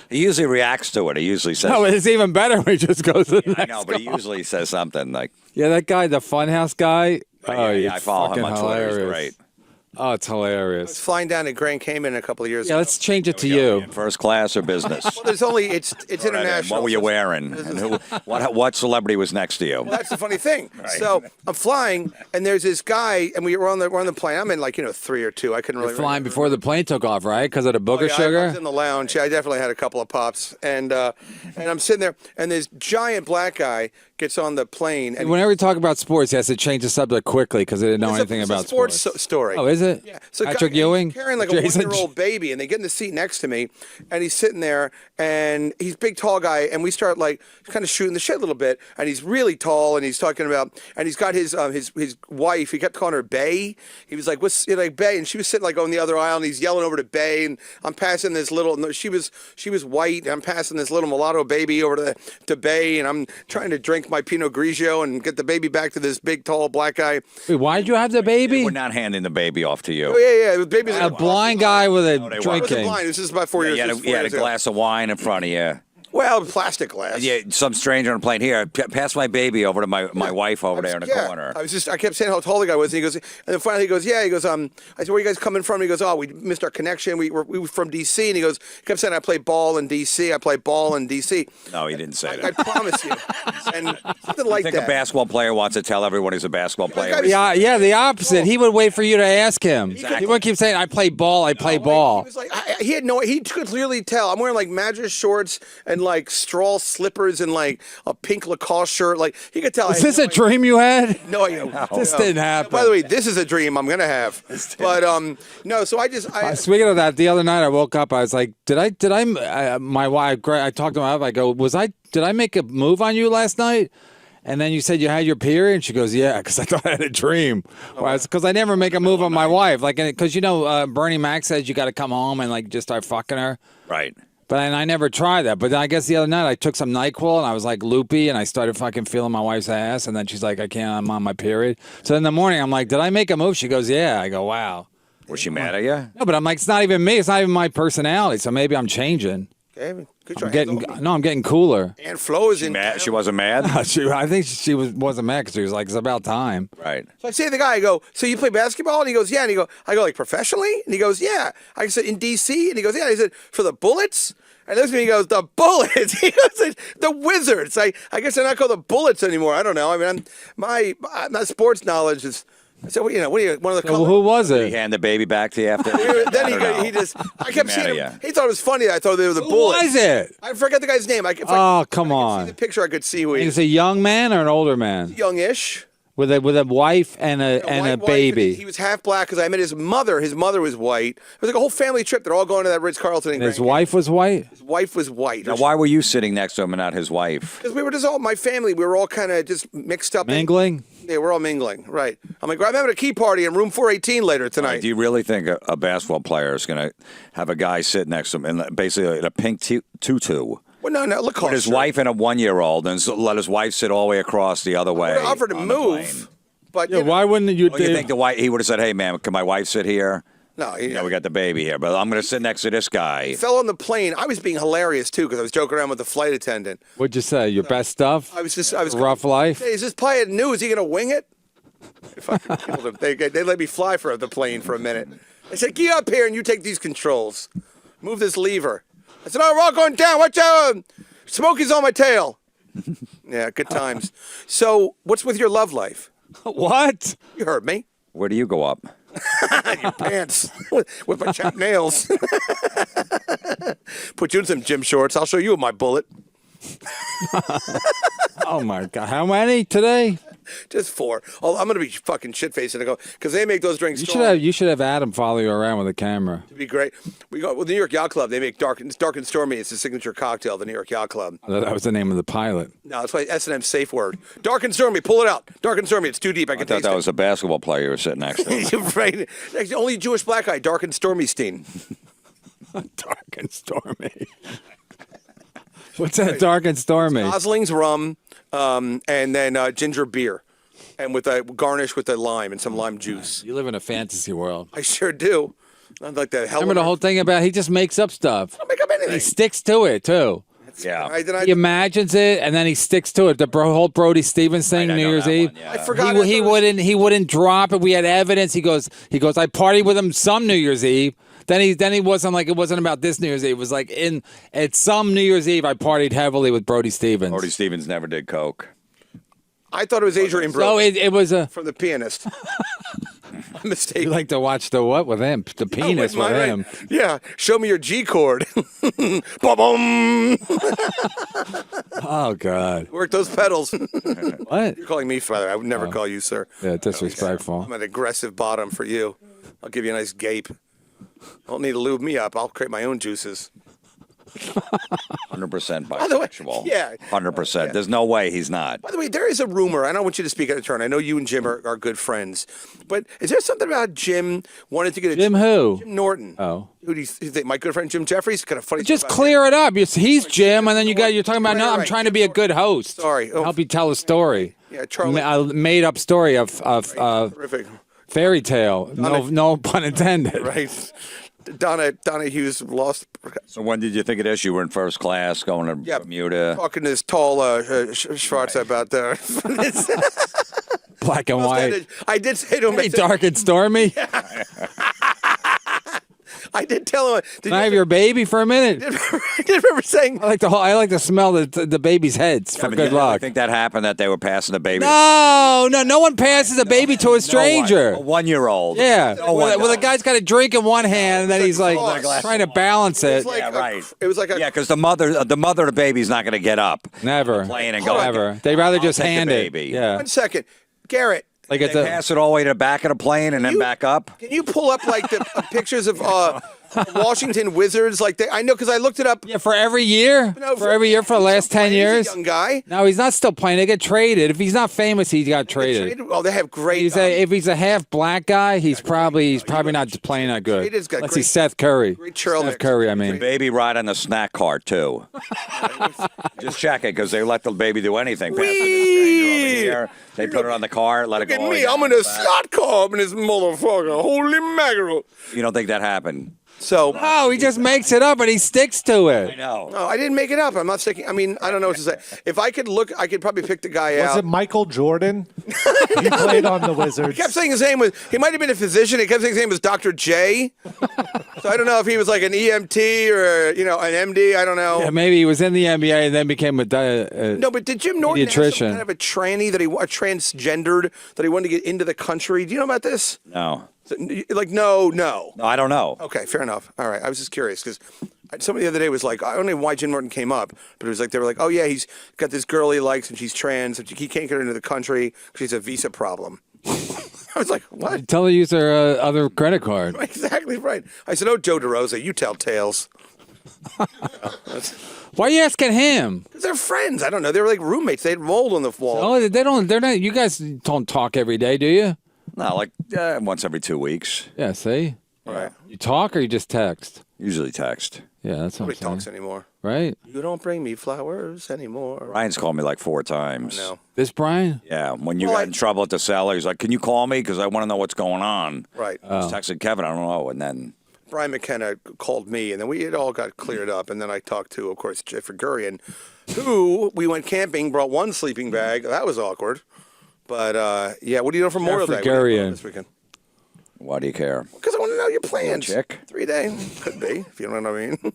He usually reacts to it. He usually says, no, it's even better when he just goes to the I next know, but he call. usually says something like, Yeah, that guy, the Funhouse guy. yeah, I it's follow him fucking on Twitter. He's hilarious. great. Oh, it's I was hilarious. flying down to Grand Cayman a couple of years Yeah, ago. let's change it to you. First class or business? Well, there's only it's international. What were you wearing? And what celebrity was next to you? Well, that's the funny thing. So I'm flying, and there's this guy, and we're on the plane. I'm in like 3 or 2. I couldn't really You're flying before the plane took off, right? Because of the booger Yeah, I sugar? was in the lounge. Yeah, I definitely had a couple of pops, and I'm sitting there, and this giant black guy gets on the plane, and Whenever we talk about sports, he has to change the subject quickly because they didn't know it's anything it's a about sports sports. story. Oh, is it? Yeah. So Patrick he's Ewing? carrying like a Jason 1-year-old baby, and they get in the seat next to me, and he's sitting there, and he's a big, tall guy, and we start like kind of shooting the shit a little bit, and he's really tall, and he's talking about, and he's got his wife. He kept calling her Bay. He was like, "What's like Bay?" And she was sitting like on the other aisle, and he's yelling over to Bay, and I'm passing this little. No, she was white, and I'm passing this little mulatto baby over to Bay, and I'm trying to drink my Pinot Grigio and get the baby back to this big, tall black guy. Wait, why did you have the baby? We're not handing the baby off to you. Oh yeah, the baby's A blind guy with a I wasn't drinking. blind. This is about 4 You years. had, this is you 4 had a years ago. glass of wine in front of you. Well, plastic glass. Yeah, some stranger on a plane. Here, pass my baby over to my wife over there in the corner. I kept saying how tall the guy was, and he goes, and then finally he goes, yeah, he goes, I said, where are you guys coming from? He goes, oh, we missed our connection. We were from D.C., and he goes, he kept saying, I play ball in D.C., I play ball in D.C. No, he didn't say I that. promise you. And something I like think that. a basketball player wants to tell everyone he's a basketball player. Yeah, the opposite. He would wait for you to ask him. Exactly. He wouldn't keep saying, I play ball, I play ball. He was like, he had no, he could clearly tell. I'm wearing like Madras shorts and like straw slippers and like a pink Lacoste shirt. Like he could tell. Is this a dream you had? No, This didn't happen. By the way, this is a dream I'm gonna have. But no. So Speaking of that, the other night I woke up. I was like, my wife? I talked to my wife. I go, did I make a move on you last night? And then you said you had your period, and she goes, "Yeah," because I thought I had a dream. Because I never make a move on my wife, like because Bernie Mac says you got to come home and like just start fucking her. Right. But I never tried that. But I guess the other night I took some NyQuil and I was like loopy and I started fucking feeling my wife's ass. And then she's like, I can't, I'm on my period. So in the morning I'm like, did I make a move? She goes, yeah. I go, wow. Was she mad at you? No, but I'm like, it's not even me. It's not even my personality. So maybe I'm changing. Okay, good try. I'm getting cooler. And Flo is in. Mad? She wasn't mad? I think she wasn't mad because she was like, it's about time. Right. So I say to the guy, I go, so you play basketball? And he goes, yeah. And I go, like professionally? And he goes, yeah. I said, in D.C.? And he goes, yeah. He said, for the Bullets? And looks at me, he goes, the Bullets. He goes, the Wizards. I guess they're not called the Bullets anymore. I don't know. I mean, my sports knowledge is. I said, well, what are you, one of the colors? Who was He it? hand the baby back to you after? Then he just, I kept seeing him. He thought it was funny. I thought they were the Who Bullets. was it? I forget the guy's name. Oh, come I on. could see the picture. I could see who he He's is. a young man or an older man? Youngish. With a wife and a White wife, baby. He was half black because I met his mother. His mother was white. It was like a whole family trip. They're all going to that Ritz-Carlton. And his wife was white? His wife was white. Now, why were you sitting next to him and not his wife? Because we were just all, my family, we were all kind of just mixed up. Mingling? Yeah, we're all mingling, right. I'm like, I'm having a key party in room 418 later tonight. Do you really think a basketball player is going to have a guy sit next to him in basically in a pink tutu Well, no, look, with his wife and a 1-year-old, and so let his wife sit all the way across the other way. I offered to on the plane. move, but Yeah, why wouldn't you? Oh, you think the wife? He would have said, "Hey, man, can my wife sit here?" No, we got the baby here, but I'm going to sit next to this guy. He fell on the plane. I was being hilarious too because I was joking around with the flight attendant. What'd you say? Your best stuff? I was rough life. Hey, is this pilot new? Is he going to wing it? If I killed him, they let me fly for the plane for a minute. I said, "Get up here and you take these controls. Move this lever." I said, "Oh, we're all going down. Watch out! Smokey's on my tail." Yeah, good times. So, what's with your love life? What? You heard me. Where do you go up? Your pants with my chapped nails. Put you in some gym shorts. I'll show you my bullet. Oh my God! How many today? Just 4. Oh, I'm gonna be fucking shit faced and I go because they make those drinks. You should have Adam follow you around with a camera. It'd be great. We go. Well, the New York Yacht Club. They make dark and stormy. It's the signature cocktail. The New York Yacht Club. That was the name of the pilot. No, that's why S&M safe word. Dark and stormy. Pull it out. Dark and stormy. It's too deep. I can I thought taste that it. was a basketball player you were sitting next to. You're right. Like, the only Jewish black guy. Dark and stormy Steen. Dark and stormy. What's that? Dark and stormy. Gosling's rum, and then ginger beer, and with a garnish with a lime and some lime juice. You live in a fantasy world. I sure do. Not like that. Remember the whole thing about he just makes up stuff. I don't make up anything. He sticks to it too. Yeah. He imagines it and then he sticks to it. The whole Brody Stevens thing, Right, I New know Year's that Eve. one, yeah. I forgot. He wouldn't drop it. We had evidence. He goes. I partied with him some New Year's Eve. Then he wasn't like it wasn't about this New Year's Eve. It was like at some New Year's Eve I partied heavily with Brody Stevens. Brody Stevens never did coke. I thought it was Adrian Brody. So it was a. From the pianist. Mistake. You like to watch the what with him? The penis with him. Yeah. Show me your G chord. Ba-boom. Oh God. Work those pedals. What? You're calling me father. I would never call you sir. Yeah, disrespectful. I'm an aggressive bottom for you. I'll give you a nice gape. Don't need to lube me up. I'll create my own juices. 100% the way, bisexual. yeah. 100%. Yeah. There's no way he's not. By the way, there is a rumor. I don't want you to speak out of turn. I know you and Jim are good friends. But is there something about Jim wanted to get a Jim who? Jim Norton. Oh. Who do you think? My good friend Jim Jeffries? Kind of funny. Just stuff about clear it up. He's Jim, and then you're talking about. Right, No, I'm right. trying to be a good host. Sorry. Oh. Help you tell a story. Yeah, Charlie. A made up story of Terrific. fairy tale. No pun intended. Right. Donna Hughes lost. So when did you think of this? You were in first class going to Bermuda. Talking to this tall Schwartz about Black and white. I did say to him, Hey, dark and stormy. I did tell him. Can I have your baby for a minute? I did remember saying. I like to smell the baby's heads for good luck. I think that happened that they were passing the baby. No, one passes a baby to a stranger. A 1-year-old. Yeah. No one Well, the does. guy's got a drink in one hand, and then he's like trying to balance it. Yeah, right. It was like a. Yeah, because the mother of the baby's not going to get up. Never. Playing and go. Never. They'd rather just take the hand it. baby. Yeah. 1 second, Garrett. Like They it's a. pass it all the way to the back of the plane and then back up. Can you pull up like the pictures of Washington Wizards? Like I know because I looked it up. Yeah, for every year. No, For every year for the last 10 He's a years. young guy. No, he's not still playing. They get traded. If he's not famous, he got traded. Oh, they have great. If he's a half black guy, he's probably not playing that good. Traded's got Let's great- see, Seth Curry. great trail Seth mix. Curry, I mean. Baby ride on the snack cart too. Just check it because they let the baby do anything. Pass it to a stranger over here. They put it on the cart, let it Look go. at all the me. way I'm down in a the back. slot car in this motherfucker. Holy mackerel. You don't think that happened? So. Oh, he just makes it up and he sticks to it. I know. No, I didn't make it up. I'm not sticking. I mean, I don't know what to say. If I could look, I could probably pick the guy Was out. it Michael Jordan? He played on the Wizards. He kept saying his name was. He might have been a physician. He kept saying his name was Dr. J. So I don't know if he was like an EMT or an MD. I don't know. Yeah, maybe he was in the NBA and then became a. No, but did Jim Norton have some pediatrician. kind of a tranny that a transgendered that he wanted to get into the country? Do you know about this? No. Like no. No, I don't know. Okay, fair enough. All right, I was just curious because somebody the other day was like, I don't know why Jim Norton came up, but it was like they were like, oh yeah, he's got this girl he likes and she's trans and he can't get her into the country because she's a visa problem. I was like, what? Tell her to use her other credit card. Exactly right. I said, oh, Joe DeRosa, you tell tales. Why are you asking him? Because they're friends. I don't know. They were like roommates. They had mold on the wall. Oh, they don't. They're not. You guys don't talk every day, do you? No, like once every 2 weeks. Yeah. See, Right. you talk or you just text. Usually text. Yeah, that's what Nobody I'm saying. talks anymore. Right? You don't bring me flowers anymore. Ryan's called me like 4 times. No. This Brian? Yeah, when you Well, got in trouble at the cellar, he's like, "Can you call me? Because I want to know what's going on." Right. I was texting Kevin, I don't know, and then Brian McKenna called me, and then it all got cleared up. And then I talked to, of course, Jeffrey Gurian, who we went camping, brought one sleeping bag. That was awkward. But, yeah, what do you know from Memorial Day? Jeffrey What do you know Gurian. this weekend? why do you care? Because I want to know your plans. Chick? 3 days. Could be, if you know what I mean.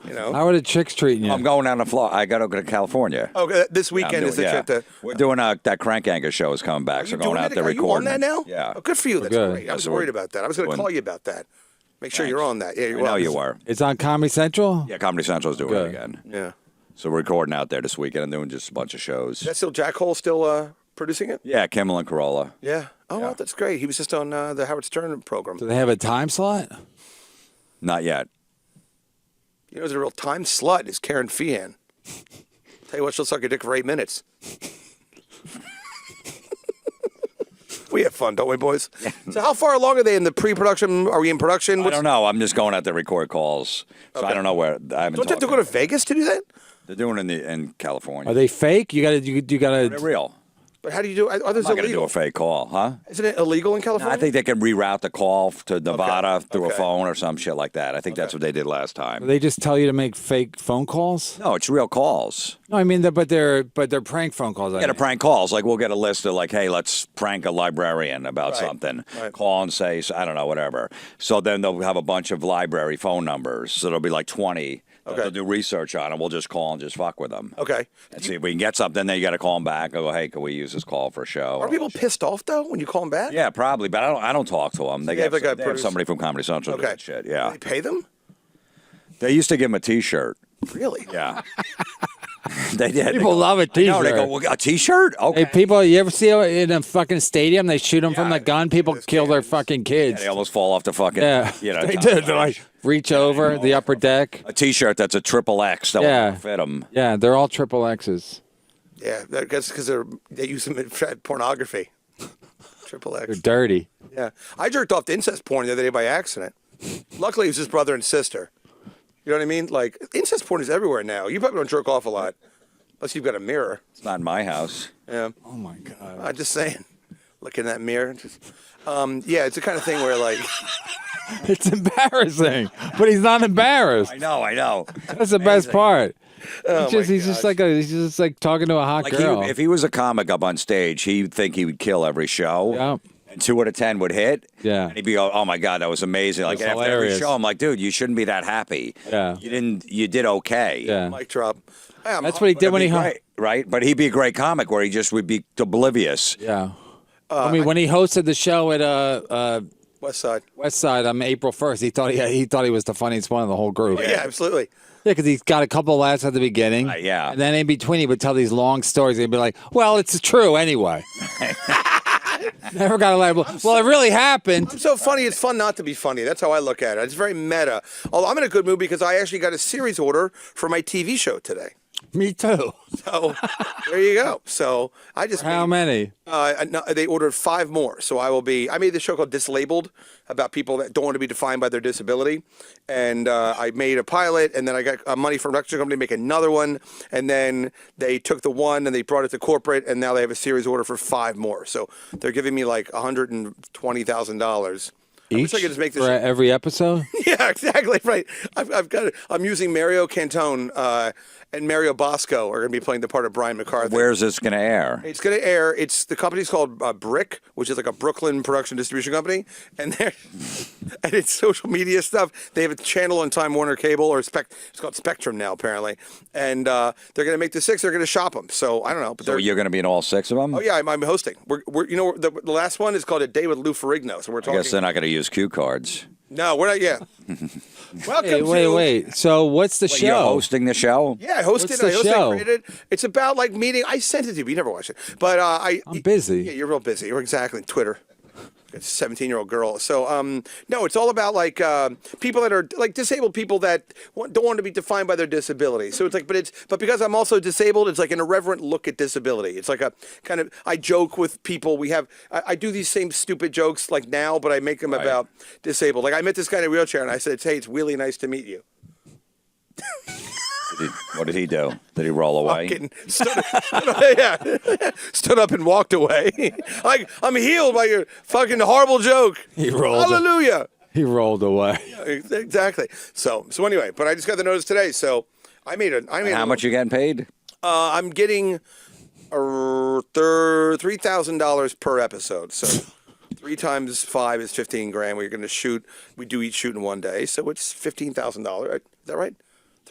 You know. How are the chicks treating you? I'm going down to Florida. I got to go to California. Okay, this Yeah, I'm weekend is the doing- trip to. We're doing that Crank Anchor show is coming back, so You going doing out it? there Are you recording. on that now? Yeah. Oh, good for you. That's good. great. I was So we're worried about that. I was going to doing- call you about that. Make sure Thanks. you're on that. Yeah, I you're know on. you were. It's on Comedy Central? Yeah, Comedy Central's doing Good. it again. Yeah. So we're recording out there this weekend and doing just a bunch of shows. That's still Jack Hole still producing it? Yeah, Kimmel and Corolla. Yeah. Oh, Yeah. well, that's great. He was just on the Howard Stern program. Do they have a time slot? Not yet. You know, who's a real time slut is Karen Feehan. Tell you what, she'll suck your dick for 8 minutes. We have fun, don't we, boys? Yeah. So how far along are they in the pre-production? Are we in production? I don't know. I'm just going out there to record calls. So I don't know where. I haven't Don't you have to talked go to Vegas to do that? They're doing it in California. Are they fake? You gotta. They're real. But how do you do it? I'm Others not going to do illegal. a fake call, huh? Isn't it illegal in No, California? I think they can reroute the call to Nevada through a Okay. phone or some shit like that. I think that's what they did last time. They just tell you to make fake phone calls? No, it's real calls. No, I mean, but they're prank phone calls. I Get a mean. prank calls. Like we'll get a list of like, hey, let's prank a librarian about Right. something. Right. Call and say, I don't know, whatever. So then they'll have a bunch of library phone numbers. So there'll be like 20. Okay. They'll do research on it. We'll just call and just fuck with them. Okay. And see if we can get something. Then you got to call them back. I'll go, hey, can we use this call for a show? Are people pissed off, though, when you call them back? Yeah, probably. But I don't talk to them. They you have like a they have producer? somebody from Comedy Central do Okay. that shit. Do Yeah. they pay them? They used to give them a T-shirt. Really? Yeah. They did. People love a No, they T-shirt. go, well, a T-shirt? Okay. Hey, people, you ever see in a fucking stadium, they shoot them from the gun? People kill their fucking kids. They almost fall off the fucking, Yeah, top they of do. the They like bench. reach over the upper deck. A T-shirt that's a XXX that Yeah. will fit them. Yeah, they're all triple X's. Yeah, that's because they use them in pornography. Triple They're X. dirty. Yeah. I jerked off to incest porn the other day by accident. Luckily, it was his brother and sister. You know what I mean? Like, incest porn is everywhere now. You probably don't jerk off a lot. Unless you've got a mirror. It's not in my house. Yeah. Oh my god. I'm just saying. Look in that mirror. Just, yeah, it's the kind of thing where, like, It's embarrassing, but he's not embarrassed. I know. That's the best part. Oh He's just like talking to a hot Like girl. if he was a comic up on stage, he'd think he would kill every show. Yeah. And 2 out of 10 would hit. Yeah. And he'd be, oh my God, that was amazing. Like That's after every hilarious. show, I'm like, dude, you shouldn't be that happy. Yeah. You did okay. Yeah. mic drop. Hey, That's what he did when he hung. Great, right? But he'd be a great comic where he just would be oblivious. Yeah. I mean, when he hosted the show at West Side. West Side on April 1st, he thought he was the funniest one of the whole group. Yeah, absolutely. Yeah, because he's got a couple of laughs at the beginning. Yeah. And then in between, he would tell these long stories. He'd be like, well, it's true anyway. Never got a laugh. Well, it really happened. I'm so funny. It's fun not to be funny. That's how I look at it. It's very meta. Although I'm in a good mood because I actually got a series order for my TV show today. Me too. So there you go. So I just How many? no, they ordered 5 more. So I made this show called Dislabeled about people that don't want to be defined by their disability. And I made a pilot, and then I got money from a production company to make another one. And then they took the one and they brought it to corporate, and now they have a series order for 5 more. So they're giving me like $120,000. I wish I could just make this. For every episode? Yeah, exactly right. I've got it. I'm using Mario Cantone and Mario Bosco are going to be playing the part of Brian McCarthy. Where's this going to air? It's going to air. The company's called Brick, which is like a Brooklyn production distribution company, and it's social media stuff. They have a channel on Time Warner Cable it's called Spectrum now apparently, and they're going to make the 6. They're going to shop them. So I don't know. But So you're going to be in all 6 of them? Oh yeah, I'm hosting. We're the last one is called A Day with Lou Ferrigno. So we're I talking. guess they're not going to use cue cards. No, we're not yet. Welcome Wait. So what's the Wait, show? you're hosting the show? Yeah, I hosted. What's the I hosted. show? Created. It's about like meeting. I sent it to you. But you never watched it. But I'm busy. Yeah, you're real busy. You're exactly Twitter. a 17-year-old girl. So, no, it's all about like people that are like disabled people that don't want to be defined by their disability. So it's like, but because I'm also disabled, it's like an irreverent look at disability. It's like a kind of, I joke with people. I do these same stupid jokes like now, but I make them about disabled. Like I met this guy in a wheelchair and I said, hey, it's really nice to meet you. What did he do? Did he roll away? Stood up and walked away. Like, I'm healed by your fucking horrible joke. He rolled. Hallelujah. He rolled away. Exactly. So anyway, but I just got the notice today. So I made How much you getting paid? I'm getting $3,000 per episode. So 3 times 5 is $15,000. We're going to shoot. We do each shoot in one day, so it's $15,000. Is that right?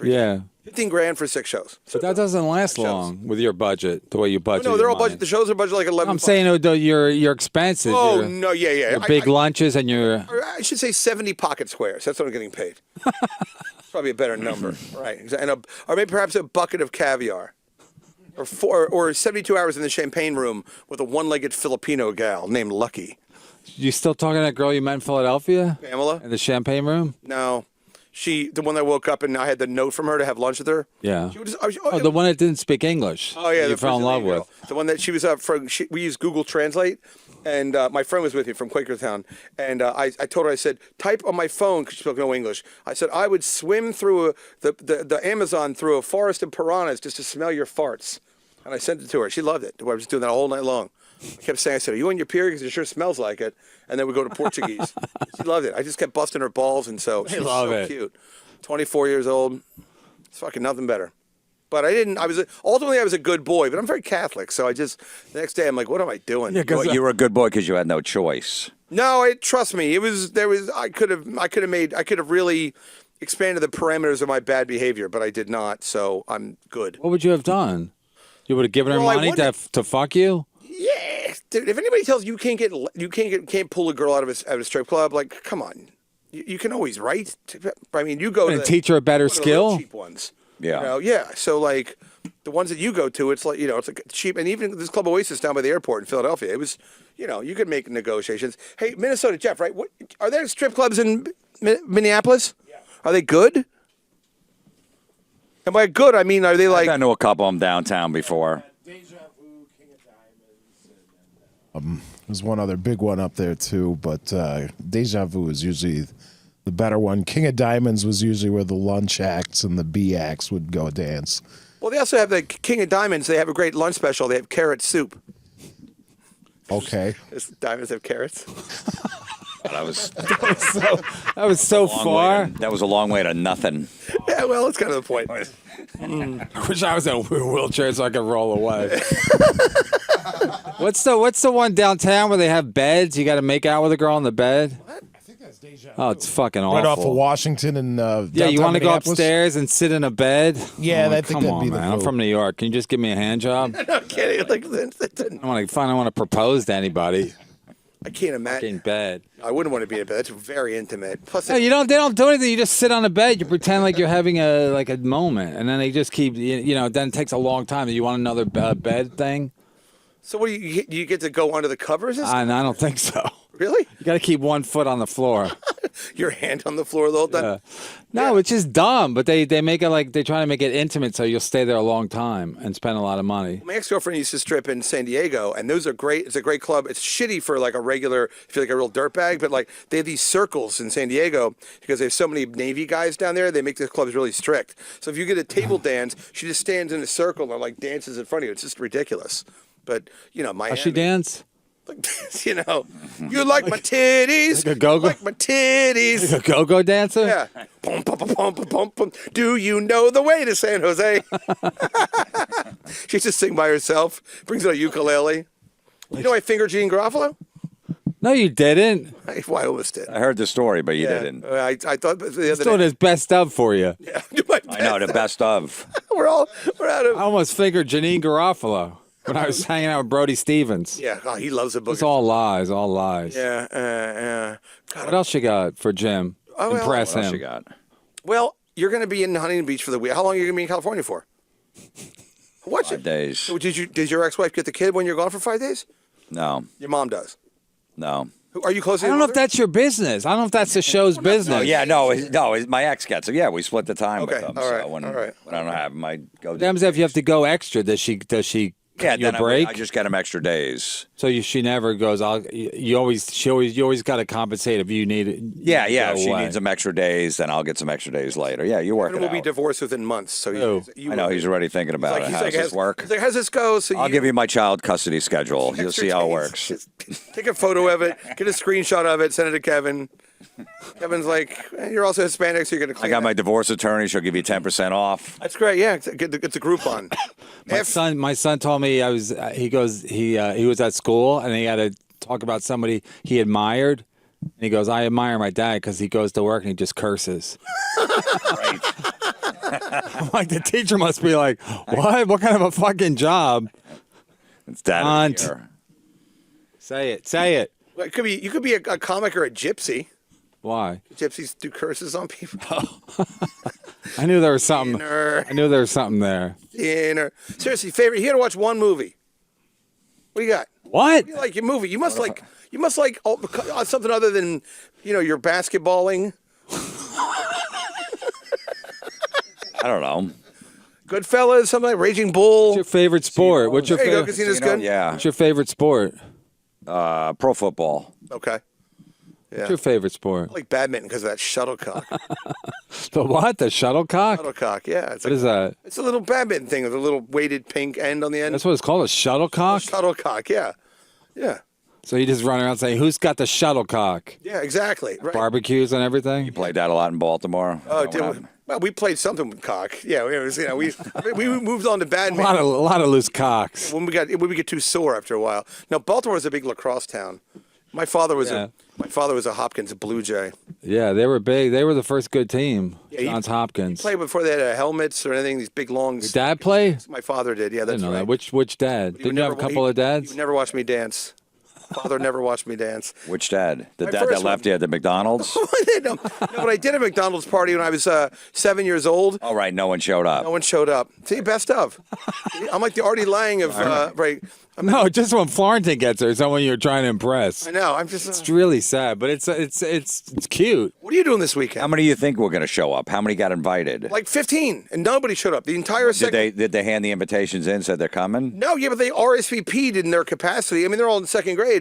Yeah. $15,000 for 6 shows. But that doesn't last long with your budget, the way you budget. No, they're all your money. budget. The shows are budget like 11. I'm saying your expenses. Oh your, no, yeah. Your big lunches and your. I should say 70 pocket squares. That's what I'm getting paid. It's probably a better number, right? And or maybe perhaps a bucket of caviar, or 72 hours in the champagne room with a one-legged Filipino gal named Lucky. You still talking to that girl you met in Philadelphia? Pamela? In the champagne room? No. The one that woke up and I had the note from her to have lunch with her. Yeah. She was, the one that didn't speak English. Oh yeah, you fell in love with. The one that she was up for. We used Google Translate, and my friend was with me from Quakertown, and I told her, I said, type on my phone because she spoke no English. I said I would swim through the Amazon through a forest of piranhas just to smell your farts, and I sent it to her. She loved it. I was doing that all night long. I kept saying, I said, are you on your period? Because it sure smells like it. And then we go to Portuguese. She loved it. I just kept busting her balls, and so she's so cute. 24 years old. It's fucking nothing better. But ultimately I was a good boy, but I'm very Catholic. So the next day I'm like, what am I doing? Yeah, you were a good boy because you had no choice. No, trust me. I could have really expanded the parameters of my bad behavior, but I did not. So I'm good. What would you have done? You would have given her money to fuck you? Yeah, dude. If anybody tells you can't pull a girl out of a strip club, like, come on, you can always, right? I mean, you go and teach her a better skill. Cheap ones, yeah, yeah. So like the ones that you go to, it's like it's like cheap, and even this Club Oasis down by the airport in Philadelphia, it was you could make negotiations. Hey, Minnesota, Jeff, right? Are there strip clubs in Minneapolis? Yeah. Are they good? And by good, I mean are they like? I know a couple of them downtown before. There's one other big one up there too, but Deja Vu is usually the better one. King of Diamonds was usually where the lunch acts and the B acts would go dance. Well, they also have the King of Diamonds. They have a great lunch special. They have carrot soup. Okay. Diamonds have carrots. That was so far. That was a long way to nothing. Yeah, well, that's kind of the point. I wish I was in a wheelchair so I could roll away. What's the one downtown where they have beds? You got to make out with a girl on the bed. What? I think that's Deja Vu. Oh, it's fucking awful. Right off of Washington and yeah, you want to go upstairs and sit in a bed? Yeah, I think that'd be the man. I'm from New York. Can you just give me a hand job? No kidding. I want to propose to anybody. I can't imagine. In bed. I wouldn't want to be in bed. That's very intimate. Plus, no, they don't do anything. You just sit on the bed. You pretend like you're having a moment, and then they just keep. Then it takes a long time. You want another bed thing? So what do you get to go under the covers? I don't think so. Really? You got to keep one foot on the floor. Your hand on the floor the whole time? No, it's just dumb. But they make it like they try to make it intimate so you'll stay there a long time and spend a lot of money. My ex-girlfriend used to strip in San Diego, and those are great. It's a great club. It's shitty for like a regular, if you're like a real dirtbag, but like they have these circles in San Diego because they have so many Navy guys down there. They make the clubs really strict. So if you get a table dance, she just stands in a circle and like dances in front of you. It's just ridiculous. But Miami. Does she dance? You like my titties. Like a go-go? Like my titties. Like a go-go dancer? Yeah. Bum, bum, bum, bum, bum, bum. Do you know the way to San Jose? She just sing by herself. Brings out a ukulele. I fingered Gene Garofalo? No, you didn't. I almost did. I heard the story, but you didn't. I thought the other He's doing his best of for you. Yeah, I know, the best of. we're out of. I almost fingered Janine Garofalo when I was hanging out with Brody Stevens. Yeah, he loves a book. It's all lies, all lies. Yeah. What else you got for Jim? Impress What him. else you got? Well, you're going to be in Huntington Beach for the week. How long are you going to be in California for? 5 days. So did your ex-wife get the kid when you're gone for 5 days? No. Your mom does. No. Are you close to I your don't know if mother? that's your business. I don't know if that's the show's business. Oh, yeah, my ex gets it. Yeah, we split the time with Okay, them. all right, So when all right. I don't have them, I go. What happens if you have to go extra? Does she Yeah, cut you a then break? I just get them extra days. So she never goes. You always got to compensate if you need it. Yeah. If she away. needs some extra days, then I'll get some extra days later. Yeah, you work And it we'll be out. divorced within months. So Oh. I know he's already thinking about it. How does this work? He's like, how's this go? So I'll give you my child custody schedule. You'll extra see how it days. works. Just take a photo of it, get a screenshot of it, send it to Kevin. Kevin's like, you're also Hispanic, so you're gonna. I got my divorce attorney. She'll give you 10% off. That's great. Yeah, it's a Groupon. My son told me he was at school and he had to talk about somebody he admired. And he goes, I admire my dad because he goes to work and he just curses. Right. I'm like, the teacher must be like, what? What kind of a fucking job? It's dad Aunt. here. Say it. Well, you could be a comic or a gypsy. Why? Gypsies do curses on people. I knew there was something. Dinner. I knew there was something there. Dinner. Seriously, favorite. You had to watch one movie. What do you got? What? You like your movie? You must like something other than your basketballing. I don't know. Goodfellas, something like Raging Bull. What's your favorite sport? What's your There you go, favorite? Casino's good. Yeah. What's your favorite sport? Pro football. Okay. Yeah. What's your favorite sport? I like badminton because of that shuttlecock. The what? The shuttlecock? Shuttlecock, yeah. What is that? It's a little badminton thing with a little weighted pink end on the end. That's what it's called, a shuttlecock? Shuttlecock, yeah. Yeah. So you just run around saying, who's got the shuttlecock? Yeah, exactly. Right. Barbecues and everything? You played that a lot in Baltimore. Oh, well, we played something with cock. Yeah, it was, we moved on to A badminton. lot of loose cocks. When we get too sore after a while. Now, Baltimore was a big lacrosse town. My father was a Hopkins Blue Jay. Yeah, they were big. They were the first good team. Yeah, Johns Hopkins. Played before they had helmets or anything. These big long. Your dad play? My father did. Yeah, I that's didn't know right. that. Which dad? He would Didn't you have a never- couple he- of dads? He would never watch me dance. Father never watched me dance. Which dad? The My dad that first left one. you at the McDonald's? no, but I did a McDonald's party when I was 7 years old. Oh, right. No one showed up. No one showed up. See, best of. I'm like the Artie Lang of right. No, just when Florentine gets there, someone you're trying to impress. I know. I'm just. It's really sad, but it's cute. What are you doing this weekend? How many do you think were going to show up? How many got invited? Like 15, and nobody showed up. The entire second. Did they hand the invitations in? Said they're coming? No, yeah, but they RSVP'd in their capacity. I mean, they're all in second grade.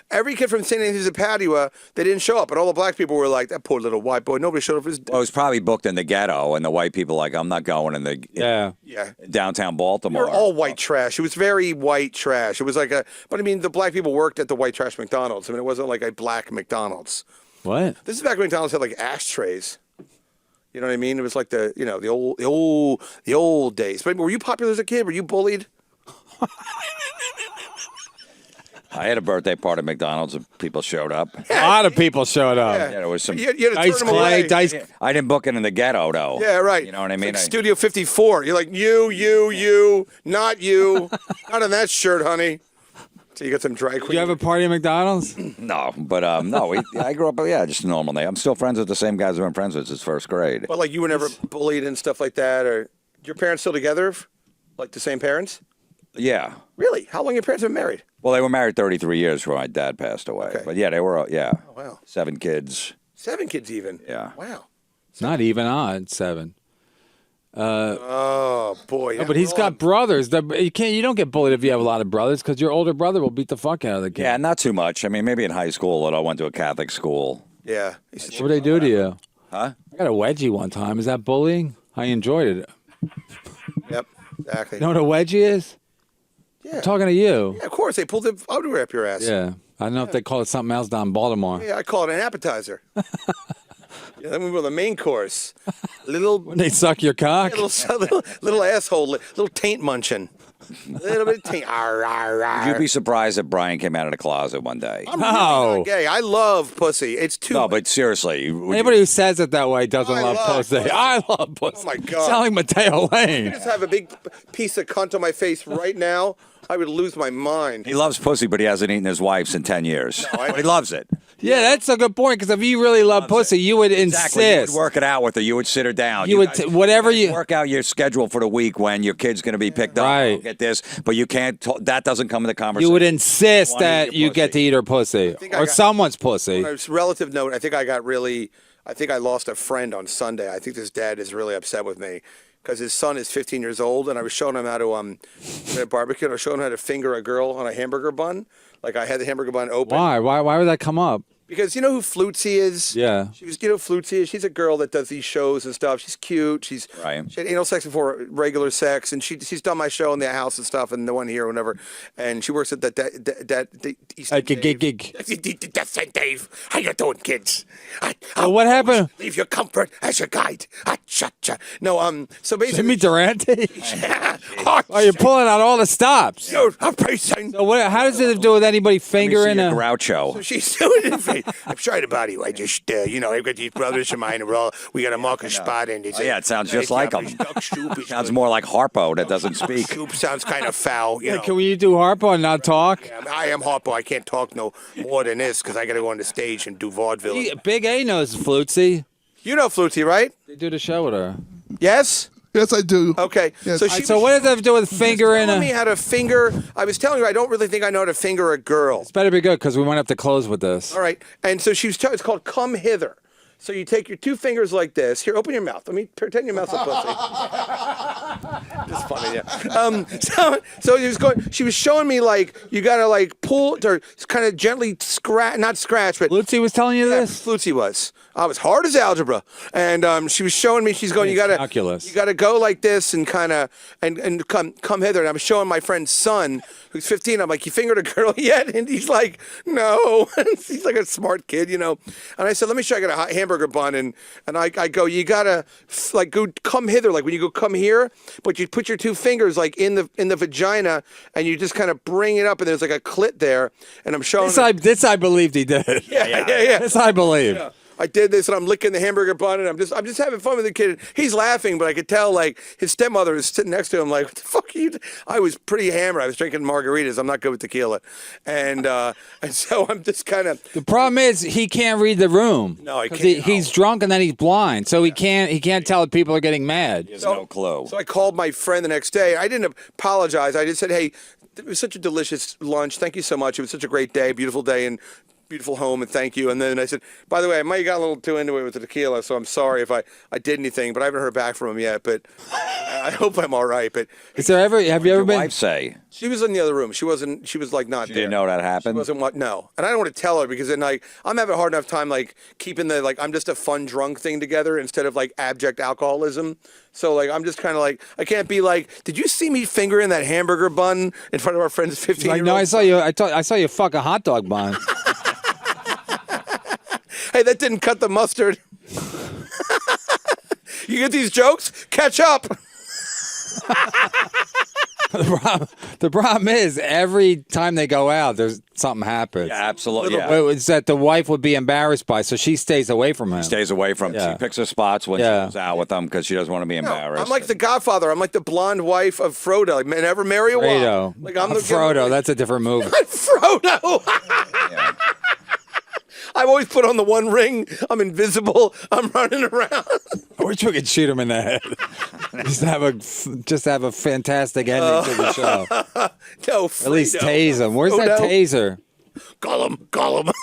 Every kid from St. Anthony's of Padua, they didn't show up, and all the black people were like, "That poor little white boy." Nobody showed up for his. Well, it was probably booked in the ghetto, and the white people like, I'm not going Yeah. Yeah. downtown They Baltimore. were all white trash. It was very white trash. It was like but I mean, the black people worked at the white trash McDonald's. I mean, it wasn't like a black McDonald's. What? This is back when McDonald's had like ashtrays. You know what I mean? It was like the old days. But were you popular as a kid? Were you bullied? I had a birthday party at McDonald's, and people showed up. A lot of people showed up. Yeah. Yeah, there was some. You had to Dice turn them Clay, away. Dice. I didn't book it in the ghetto, though. Yeah, right. You know what I It's mean? like Studio 54. You're like, you, not you. Not in that shirt, honey. So you got some drag queen. Did you have a party at McDonald's? No, but no. I grew up, just a normal name. I'm still friends with the same guys I've been friends with since first grade. But like you were never bullied and stuff like that, or your parents still together? Like the same parents? Yeah. Really? How long your parents been married? Well, they were married 33 years before my dad passed away. Okay. But yeah, they were. Yeah. Oh, wow. 7 kids. 7 kids even. Yeah. Wow. Not even odd, 7. Oh boy. No, but he's got brothers. You don't get bullied if you have a lot of brothers because your older brother will beat the fuck out of the kid. Yeah, not too much. I mean, maybe in high school, I went to a Catholic school. Yeah. What would they do to you? Huh? I got a wedgie one time. Is that bullying? I enjoyed it. Yep. Exactly. You know what a wedgie is? Yeah. I'm talking to you. Yeah, of course, they pulled the underwear up your ass. Yeah. I don't know if they call it something else down in Baltimore. Yeah, I call it an appetizer. Yeah, then we go to the main course. Little, When they suck your cock? little asshole, little taint munching. Little bit of taint. Arr, arr, arr. You'd be surprised if Brian came out of the closet one day. I'm really not gay. I love pussy. It's too. No, but seriously. Anybody who says it that way doesn't I love love pussy. pussy. I love pussy. Oh, my God. Sound like Mateo Lane. just have a big piece of cunt on my face right now, I would lose my mind. He loves pussy, but he hasn't eaten his wife's in 10 years. But he loves it. Yeah, that's a good point. Because if you really love pussy, you would Exactly. You insist. would work it out with her. You would sit her down. You would guys- whatever guys you work out your schedule for the week when your kid's going to be picked up. Right. Get this, but you can't. That doesn't come in the conversation. You would insist wanna eat that your you get to pussy. eat her pussy or someone's pussy. On a relative note, I think I lost a friend on Sunday. I think this dad is really upset with me because his son is 15 years old, and I was showing him how to at a barbecue. I was showing him how to finger a girl on a hamburger bun. Like I had the hamburger bun open. Why? Why would that come up? Because you know who Flutzy is? Yeah. You know who Flutzy is? She's a girl that does these shows and stuff. She's cute. She had anal sex before regular sex, and she's done my show in the house and stuff, and the one here, whenever. And she works at that Eastern gig. That's St. Dave. How you doing, kids? What happened? Leave your comfort as your guide. No, so basically, Jimmy Durante? Oh, you're pulling out all the stops. Dude, I'm pacing. So how does it have to do with anybody fingering a Groucho? So she's doing it. I'm sorry about you. I just, I've got these brothers of mine, and we got a market spot, and it's Yeah, it sounds just like him. Sounds more like Harpo that doesn't speak. Soup sounds kind of foul. You know. Can we do Harpo and not talk? I am Harpo. I can't talk no more than this because I got to go on the stage and do vaudeville. Big A knows Flutzy. You know Flutie, right? They do the show with her. Yes. Yes, I do. Okay. Yes. So what does that have to do with fingering telling a... me how to finger. I was telling her I don't really think I know how to finger a girl. It's better be good because we might have to close with this. All right. And so she was it's called come hither. So you take your two fingers like this. Here, open your mouth. Let me pretend your mouth's a pussy. Just funny, yeah. So she was showing me like you gotta like pull or kind of gently not scratch, but Flutzy was telling you this? Flutzy was. I was hard as algebra, and she was showing me. She's going. You gotta go like this and kind of and come hither. And I'm showing my friend's son, who's 15. I'm like, you fingered a girl yet? And he's like, no. He's like a smart kid, you know. And I said, let me show you. I got a hamburger bun, and I go, you gotta like go come hither, like when you go come here, but you put your two fingers like in the vagina, and you just kind of bring it up, and there's like a clit there. And I'm showing this I believed he did. Yeah. This I believe. Yeah. I did this, and I'm licking the hamburger bun, and I'm just having fun with the kid. He's laughing, but I could tell like his stepmother is sitting next to him, like, what the fuck are you? I was pretty hammered. I was drinking margaritas. I'm not good with tequila, and so I'm just kind of. The problem is he can't read the room. No, he can't. He's drunk and then he's blind, so he can't tell if people are getting mad. He has no clue. So I called my friend the next day. I didn't apologize. I just said, hey, it was such a delicious lunch. Thank you so much. It was such a great day, beautiful day, and beautiful home, and thank you. And then I said, by the way, I might have got a little too into it with the tequila, so I'm sorry if I did anything, but I haven't heard back from him yet. But I hope I'm all right. But have you ever What been? did your wife say? She was in the other room. She was like not She there. didn't know that happened? She wasn't what? No. And I don't want to tell her because then like I'm having a hard enough time like keeping the like I'm just a fun drunk thing together instead of like abject alcoholism. So like I'm just kind of like I can't be like, did you see me fingering that hamburger bun in front of our friend's 15-year-old? Like, no, I saw you. I saw you fuck a hot dog bun. Hey, that didn't cut the mustard. You get these jokes? Catch up. The problem is every time they go out, there's something happens. Yeah, absolutely. But it's that the wife would be embarrassed by, so she stays away from him. Stays away from. Yeah. She picks her spots when she goes out with them because she doesn't want to be embarrassed. I'm like the Godfather. I'm like the blonde wife of Frodo. Like, never marry a wife. Fredo. Like I'm the Frodo. That's a different movie. Frodo. I've always put on the one ring. I'm invisible. I'm running around. I wish we could shoot him in the head. just have a fantastic ending to the show. No, At least tase him. Where's that taser? Gollum.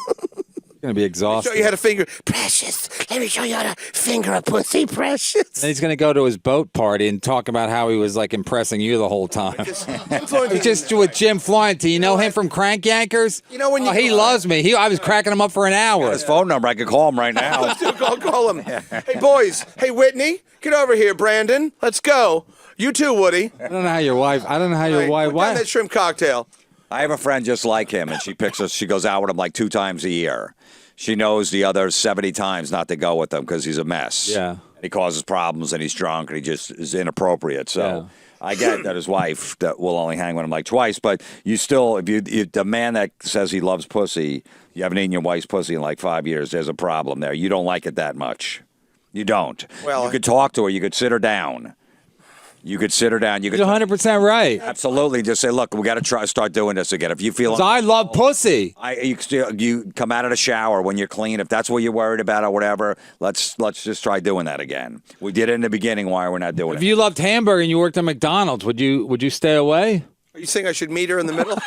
Gonna be exhausted. Show you how to finger. Precious. Let me show you how to finger a pussy, Precious. Then he's gonna go to his boat party and talk about how he was like impressing you the whole time. Just with Jim Florentine. You know him from Crank Yankers? You know when he loves me. I was cracking him up for an hour. His phone number. I could call him right now. Let's do call him. Hey, boys. Hey, Whitney. Get over here, Brandon. Let's go. You too, Woody. I don't know how your wife. Put down that shrimp cocktail. I have a friend just like him, and she picks us. She goes out with him like 2 times a year. She knows the other 70 times not to go with him because he's a mess. Yeah. And he causes problems, and he's drunk, and he just is inappropriate. So I get that his wife that will only hang with him like twice, but you still, if the man that says he loves pussy, you haven't eaten your wife's pussy in like 5 years, there's a problem there. You don't like it that much. You don't. Well, you could talk to her. You could sit her down. You could sit her down. You could You're 100% right. absolutely just say, "Look, we got to start doing this again." If you feel, 'Cause I love pussy. you come out of the shower when you're clean. If that's what you're worried about or whatever, let's just try doing that again. We did it in the beginning. Why we're not doing If it? you loved hamburger and you worked at McDonald's, would you stay away? Are you saying I should meet her in the middle?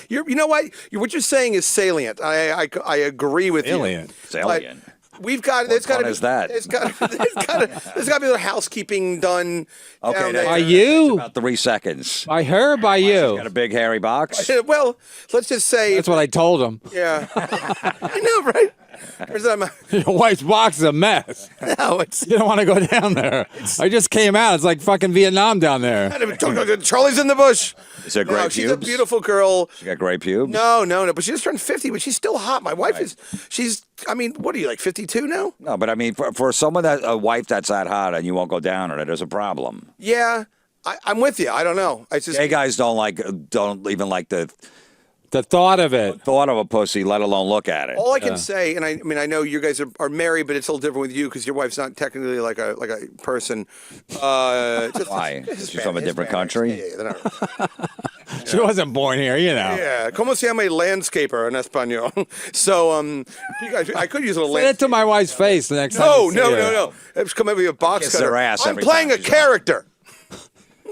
You know what? What you're saying is salient. I agree with Salient. you. Salient. But we've got. There's got to be. is that? There's got to be a little housekeeping done. Okay, down that there. By you? about 3 seconds. By her, by you. Got a big hairy box. Well, let's just say. That's what I told him. Yeah. I know, right? Your wife's box is a mess. No, it's. You don't want to go down there. I just came out. It's like fucking Vietnam down there. Charlie's in the bush. Is there No, great she's a pubes? beautiful girl. She got great pubes. No. But she just turned 50, but she's still hot. My wife is. She's. I mean, what are you like 52 now? No, but I mean, for someone a wife that's that hot and you won't go down on it, there's a problem. Yeah, I'm with you. I don't know. I just. Gay guys don't even like the The thought of it. thought of a pussy, let alone look at it. All I can say, and I mean, I know you guys are married, but it's a little different with you because your wife's not technically like a person. Why? She's from a different country? Yeah, they're not. She wasn't born here, you know. Yeah, como se llama landscaper in español? So, you guys, I could use a little. Say it to my wife's face the next time. No, you see no, her. no, no. It's come over with a box Kiss cutter. her ass I'm every playing time a she's character.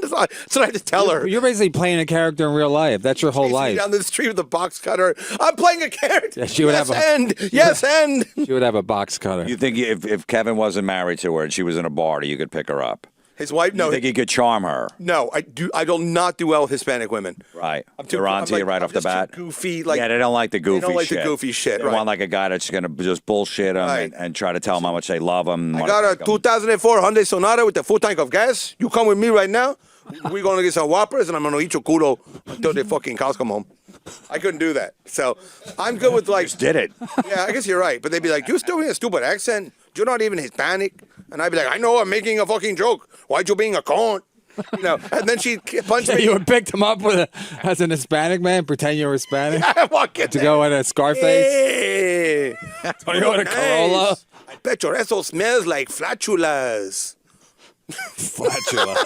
That's what I had to tell her. You're basically playing a character in real life. That's your whole Chasing me life. down the street with a box cutter. I'm playing a character. Yeah, she would yes, have a- end. Yes, end. She would have a box cutter. You think if Kevin wasn't married to her and she was in a bar, you could pick her up? His wife? No, You think he could charm her? no. I do. I do not do well with Hispanic women. Right. I'm too. They're onto you right I'm off the just too bat. Goofy. Like Yeah, they don't like the goofy shit. They don't like the goofy shit. They Right. want like a guy that's going to just bullshit them Right. and try to tell them how much they love them. I got a 2004 Hyundai Sonata with a full tank of gas. You come with me right now. We're going to get some whoppers, and I'm going to eat your culo until the fucking cows come home. I couldn't do that. So I'm good with like. Did it. Yeah, I guess you're right. But they'd be like, "You're still doing a stupid accent. You're not even Hispanic." And I'd be like, "I know. I'm making a fucking joke. Why'd you being a con?" You know. And then she'd punch me. You would pick them up as an Hispanic man, pretend you were Hispanic I walk in to there. go in a Scarface. Hey, you go in a Corolla? I bet your asshole smells like flatulas. Flatula.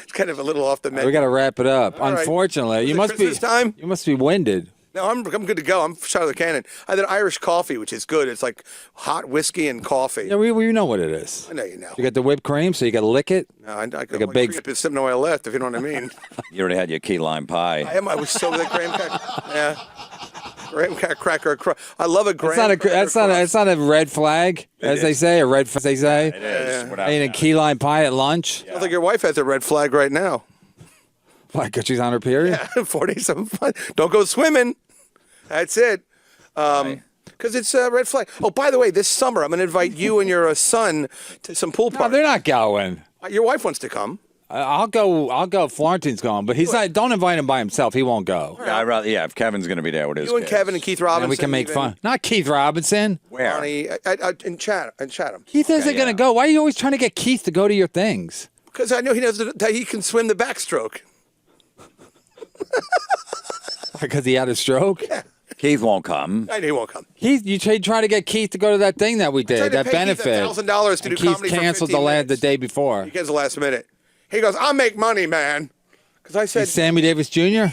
It's kind of a little off the menu. We got to wrap it up. All right. Unfortunately, Is you it must be Christmas time? You must be winded. No, I'm good to go. I'm shot of the cannon. I had an Irish coffee, which is good. It's like hot whiskey and coffee. Yeah, we know what it is. I know you know. You got the whipped cream, so you got to lick it. No, I like a big- It's sitting away left, if you know what I mean. You already had your key lime pie. I was so that graham cracker. Yeah. Graham cracker. I love a graham That's not a red flag, as they say. A red flag, they say. It is. Without Eating a doubt. key lime pie at lunch. I think your wife has a red flag right now. Why? Because she's on her period. 47 fun. Don't go swimming. That's it. Because it's a red flag. Oh, by the way, this summer I'm going to invite you and your son to some pool No, parties. they're not going. Your wife wants to come. I'll go. Florentine's going, but he's not. Don't invite him by himself. He won't go. Yeah, if Kevin's going to be there with his You and kids. Kevin and Keith Robinson. And we can make even fun. Not Keith Robinson. Where? Bonnie, in Chatham. Keith isn't going to go. Why are you always trying to get Keith to go to your things? Because I know he knows that he can swim the backstroke. Because he had a stroke. Yeah. Keith won't come. I know he won't come. You try to get Keith to go to that thing that we tried did, to that pay Keith benefit. $1,000 to And do Keith comedy for canceled 15 the minutes. day before. He gets the last minute. He goes, "I'll make money, man." Because I said, Sammy Davis Jr.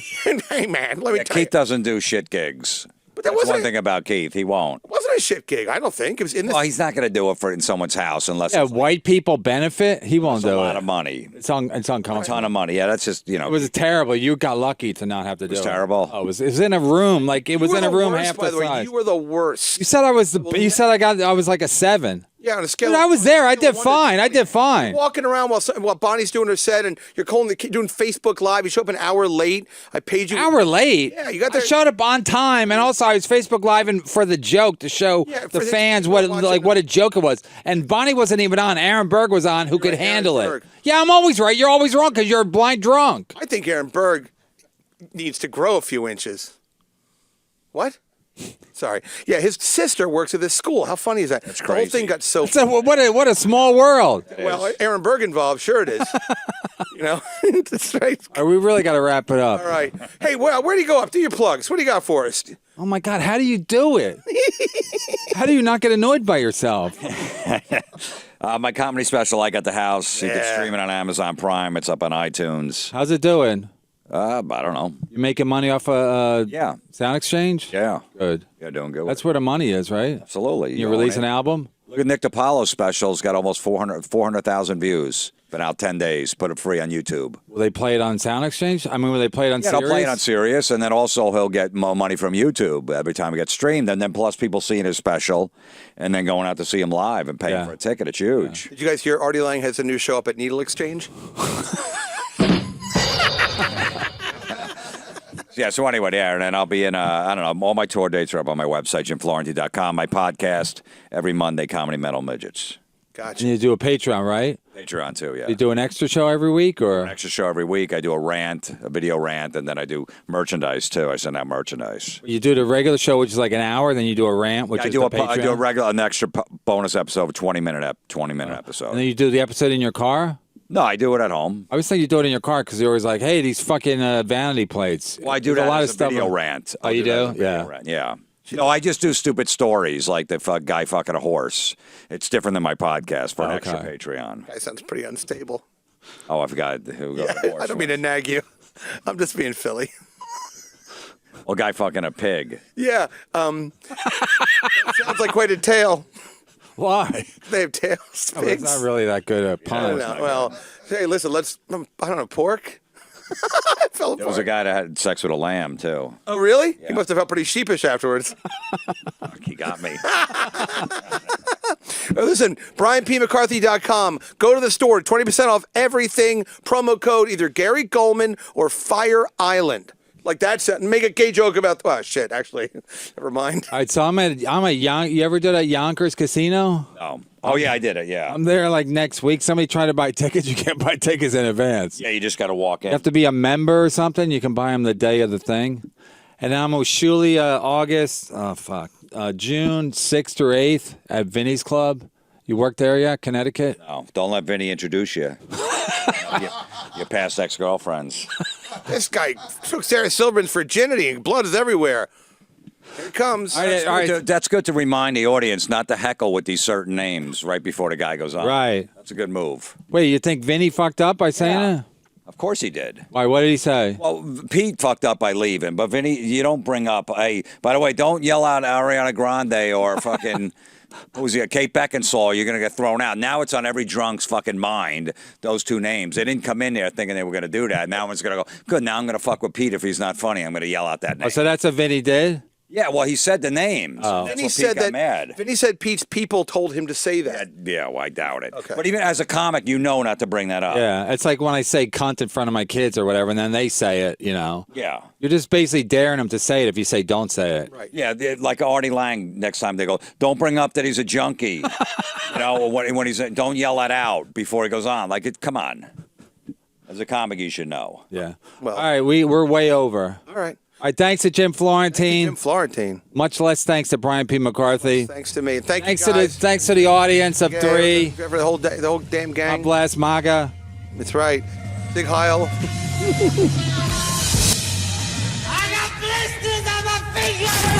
"Hey, man, let me tell Keith you." doesn't do shit gigs. But that That's wasn't one thing about Keith. He won't. It wasn't a shit gig. I don't think it was in the. Well, he's not going to do it in someone's house unless Yeah, it's white people benefit. He won't a do lot it. of money. It's uncomfortable. A ton of money. Yeah, that's just, It was terrible. You got lucky to not have to do it. was terrible. Oh, it was in a room. Like it was You were in a the room worst, half by the the way. size. You were the worst. You said I was I was like a 7. Yeah, on a scale. Dude, of I was there. I 1 did to fine. I did fine. Walking around while Bonnie's doing her set, and you're doing Facebook Live. You show up an hour late. I paid you. Hour late. Yeah, you got I there. showed up on time, and also I was Facebook Live and for the joke to show Yeah, the for the fans people watching what a joke it was. And Bonnie wasn't even on. Aaron Berg was on, who could right, Aaron handle it. Berg. Yeah, I'm always right. You're always wrong because you're a blind drunk. I think Aaron Berg needs to grow a few inches. What? Sorry. Yeah, his sister works at this school. How funny is that? That's The whole crazy. thing got so. So what a small world. Well, Aaron Berg involved. Sure it is. You know, that's right. We really got to wrap it up. All right. Hey, well, where do you go up? Do your plugs. What do you got for us? Oh my God, how do you do it? How do you not get annoyed by yourself? My comedy special, I Got the House. You can stream it on Amazon Prime. It's up on iTunes. How's it doing? I don't know. You making money off Sound Exchange? Yeah. Good. Yeah, doing good. That's where the money is, right? Absolutely. You release an album? Look at Nick DiPaolo's special. It's got almost 400,000 views. Been out 10 days. Put it free on YouTube. Will they play it on Sound Exchange? I mean, will they play it on Sirius? They'll play it on Sirius, and then also he'll get more money from YouTube every time it gets streamed, and then plus people seeing his special, and then going out to see him live and paying for a ticket. It's huge. Did you guys hear Artie Lang has a new show up at Needle Exchange? Yeah, so anyway, Aaron, and I'll be in, I don't know, all my tour dates are up on my website, jimflorentine.com. My podcast, every Monday, Comedy Metal Midgets. Gotcha. And you do a Patreon, right? Patreon, too, yeah. You do an extra show every week, or? An extra show every week. I do a video rant, and then I do merchandise, too. I send out merchandise. You do the regular show, which is like an hour, then you do a rant, which is the Patreon? I do an extra bonus episode, 20-minute episode. And then you do the episode in your car? No, I do it at home. I always think you do it in your car because you're always like, hey, these fucking vanity plates. Well, I do There's that a lot as of stuff. video rant. Oh, you do? Yeah. No, I just do stupid stories like the guy fucking a horse. It's different than my podcast for an extra Patreon. Guy sounds pretty unstable. Oh, I forgot who got the horse. I don't mean to nag you. I'm just being Philly. Well, guy fucking a pig. Yeah. Sounds like quite a tale. Why? They have tails. Oh, it's not really that good a pun. Well, hey, listen, I don't know, pork? There was a guy that had sex with a lamb, too. Oh, really? Yeah. He must have felt pretty sheepish afterwards. He got me. Listen, BrianPMcCarthy.com. Go to the store. 20% off everything. Promo code either Gary Goldman or Fire Island. Like that's it. Make a gay joke about. Oh shit! Actually, never mind. All right, so I'm at You ever did at Yonkers Casino? No. Oh yeah, I did it. Yeah. I'm there like next week. Somebody tried to buy tickets. You can't buy tickets in advance. Yeah, you just got to walk in. You have to be a member or something. You can buy them the day of the thing. And then I'm with Shuli June 6th or 8th at Vinny's Club. You work there yet, Connecticut? No, don't let Vinny introduce you. Your past ex-girlfriends. This guy took Sarah Silverman's virginity and blood is everywhere. Here it comes. That's good to remind the audience not to heckle with these certain names right before the guy goes on. Right. That's a good move. Wait, you think Vinny fucked up by saying it? Of course he did. Why? What did he say? Well, Pete fucked up by leaving, but Vinny, you don't bring up, hey, by the way, don't yell out Ariana Grande or fucking... Who's he? Kate Beckinsale, you're going to get thrown out. Now it's on every drunk's fucking mind, those two names. They didn't come in there thinking they were going to do that. Now one's going to go, good, now I'm going to fuck with Pete if he's not funny. I'm going to yell out that name. Oh, so that's what Vinny did? Yeah, well, he said the names. Oh. Vinny said that. Mad. Vinny said Pete's people told him to say that. Yeah, well, I doubt it. Okay. But even as a comic, you know not to bring that up. Yeah, it's like when I say cunt in front of my kids or whatever, and then they say it, you know. Yeah. You're just basically daring them to say it if you say don't say it. Right. Yeah, like Artie Lang, next time they go, don't bring up that he's a junkie. You know, when he's, don't yell that out before he goes on. Like, come on. As a comic, you should know. Yeah. Well, all right, we're way over. All right. All right, thanks to Jim Florentine. Jim Florentine. Much less thanks to Brian P. McCarthy. Thanks to me. Thanks to the audience of three. For the whole damn gang. God bless MAGA. That's right. Sig Heil. I got blisters on my fingers.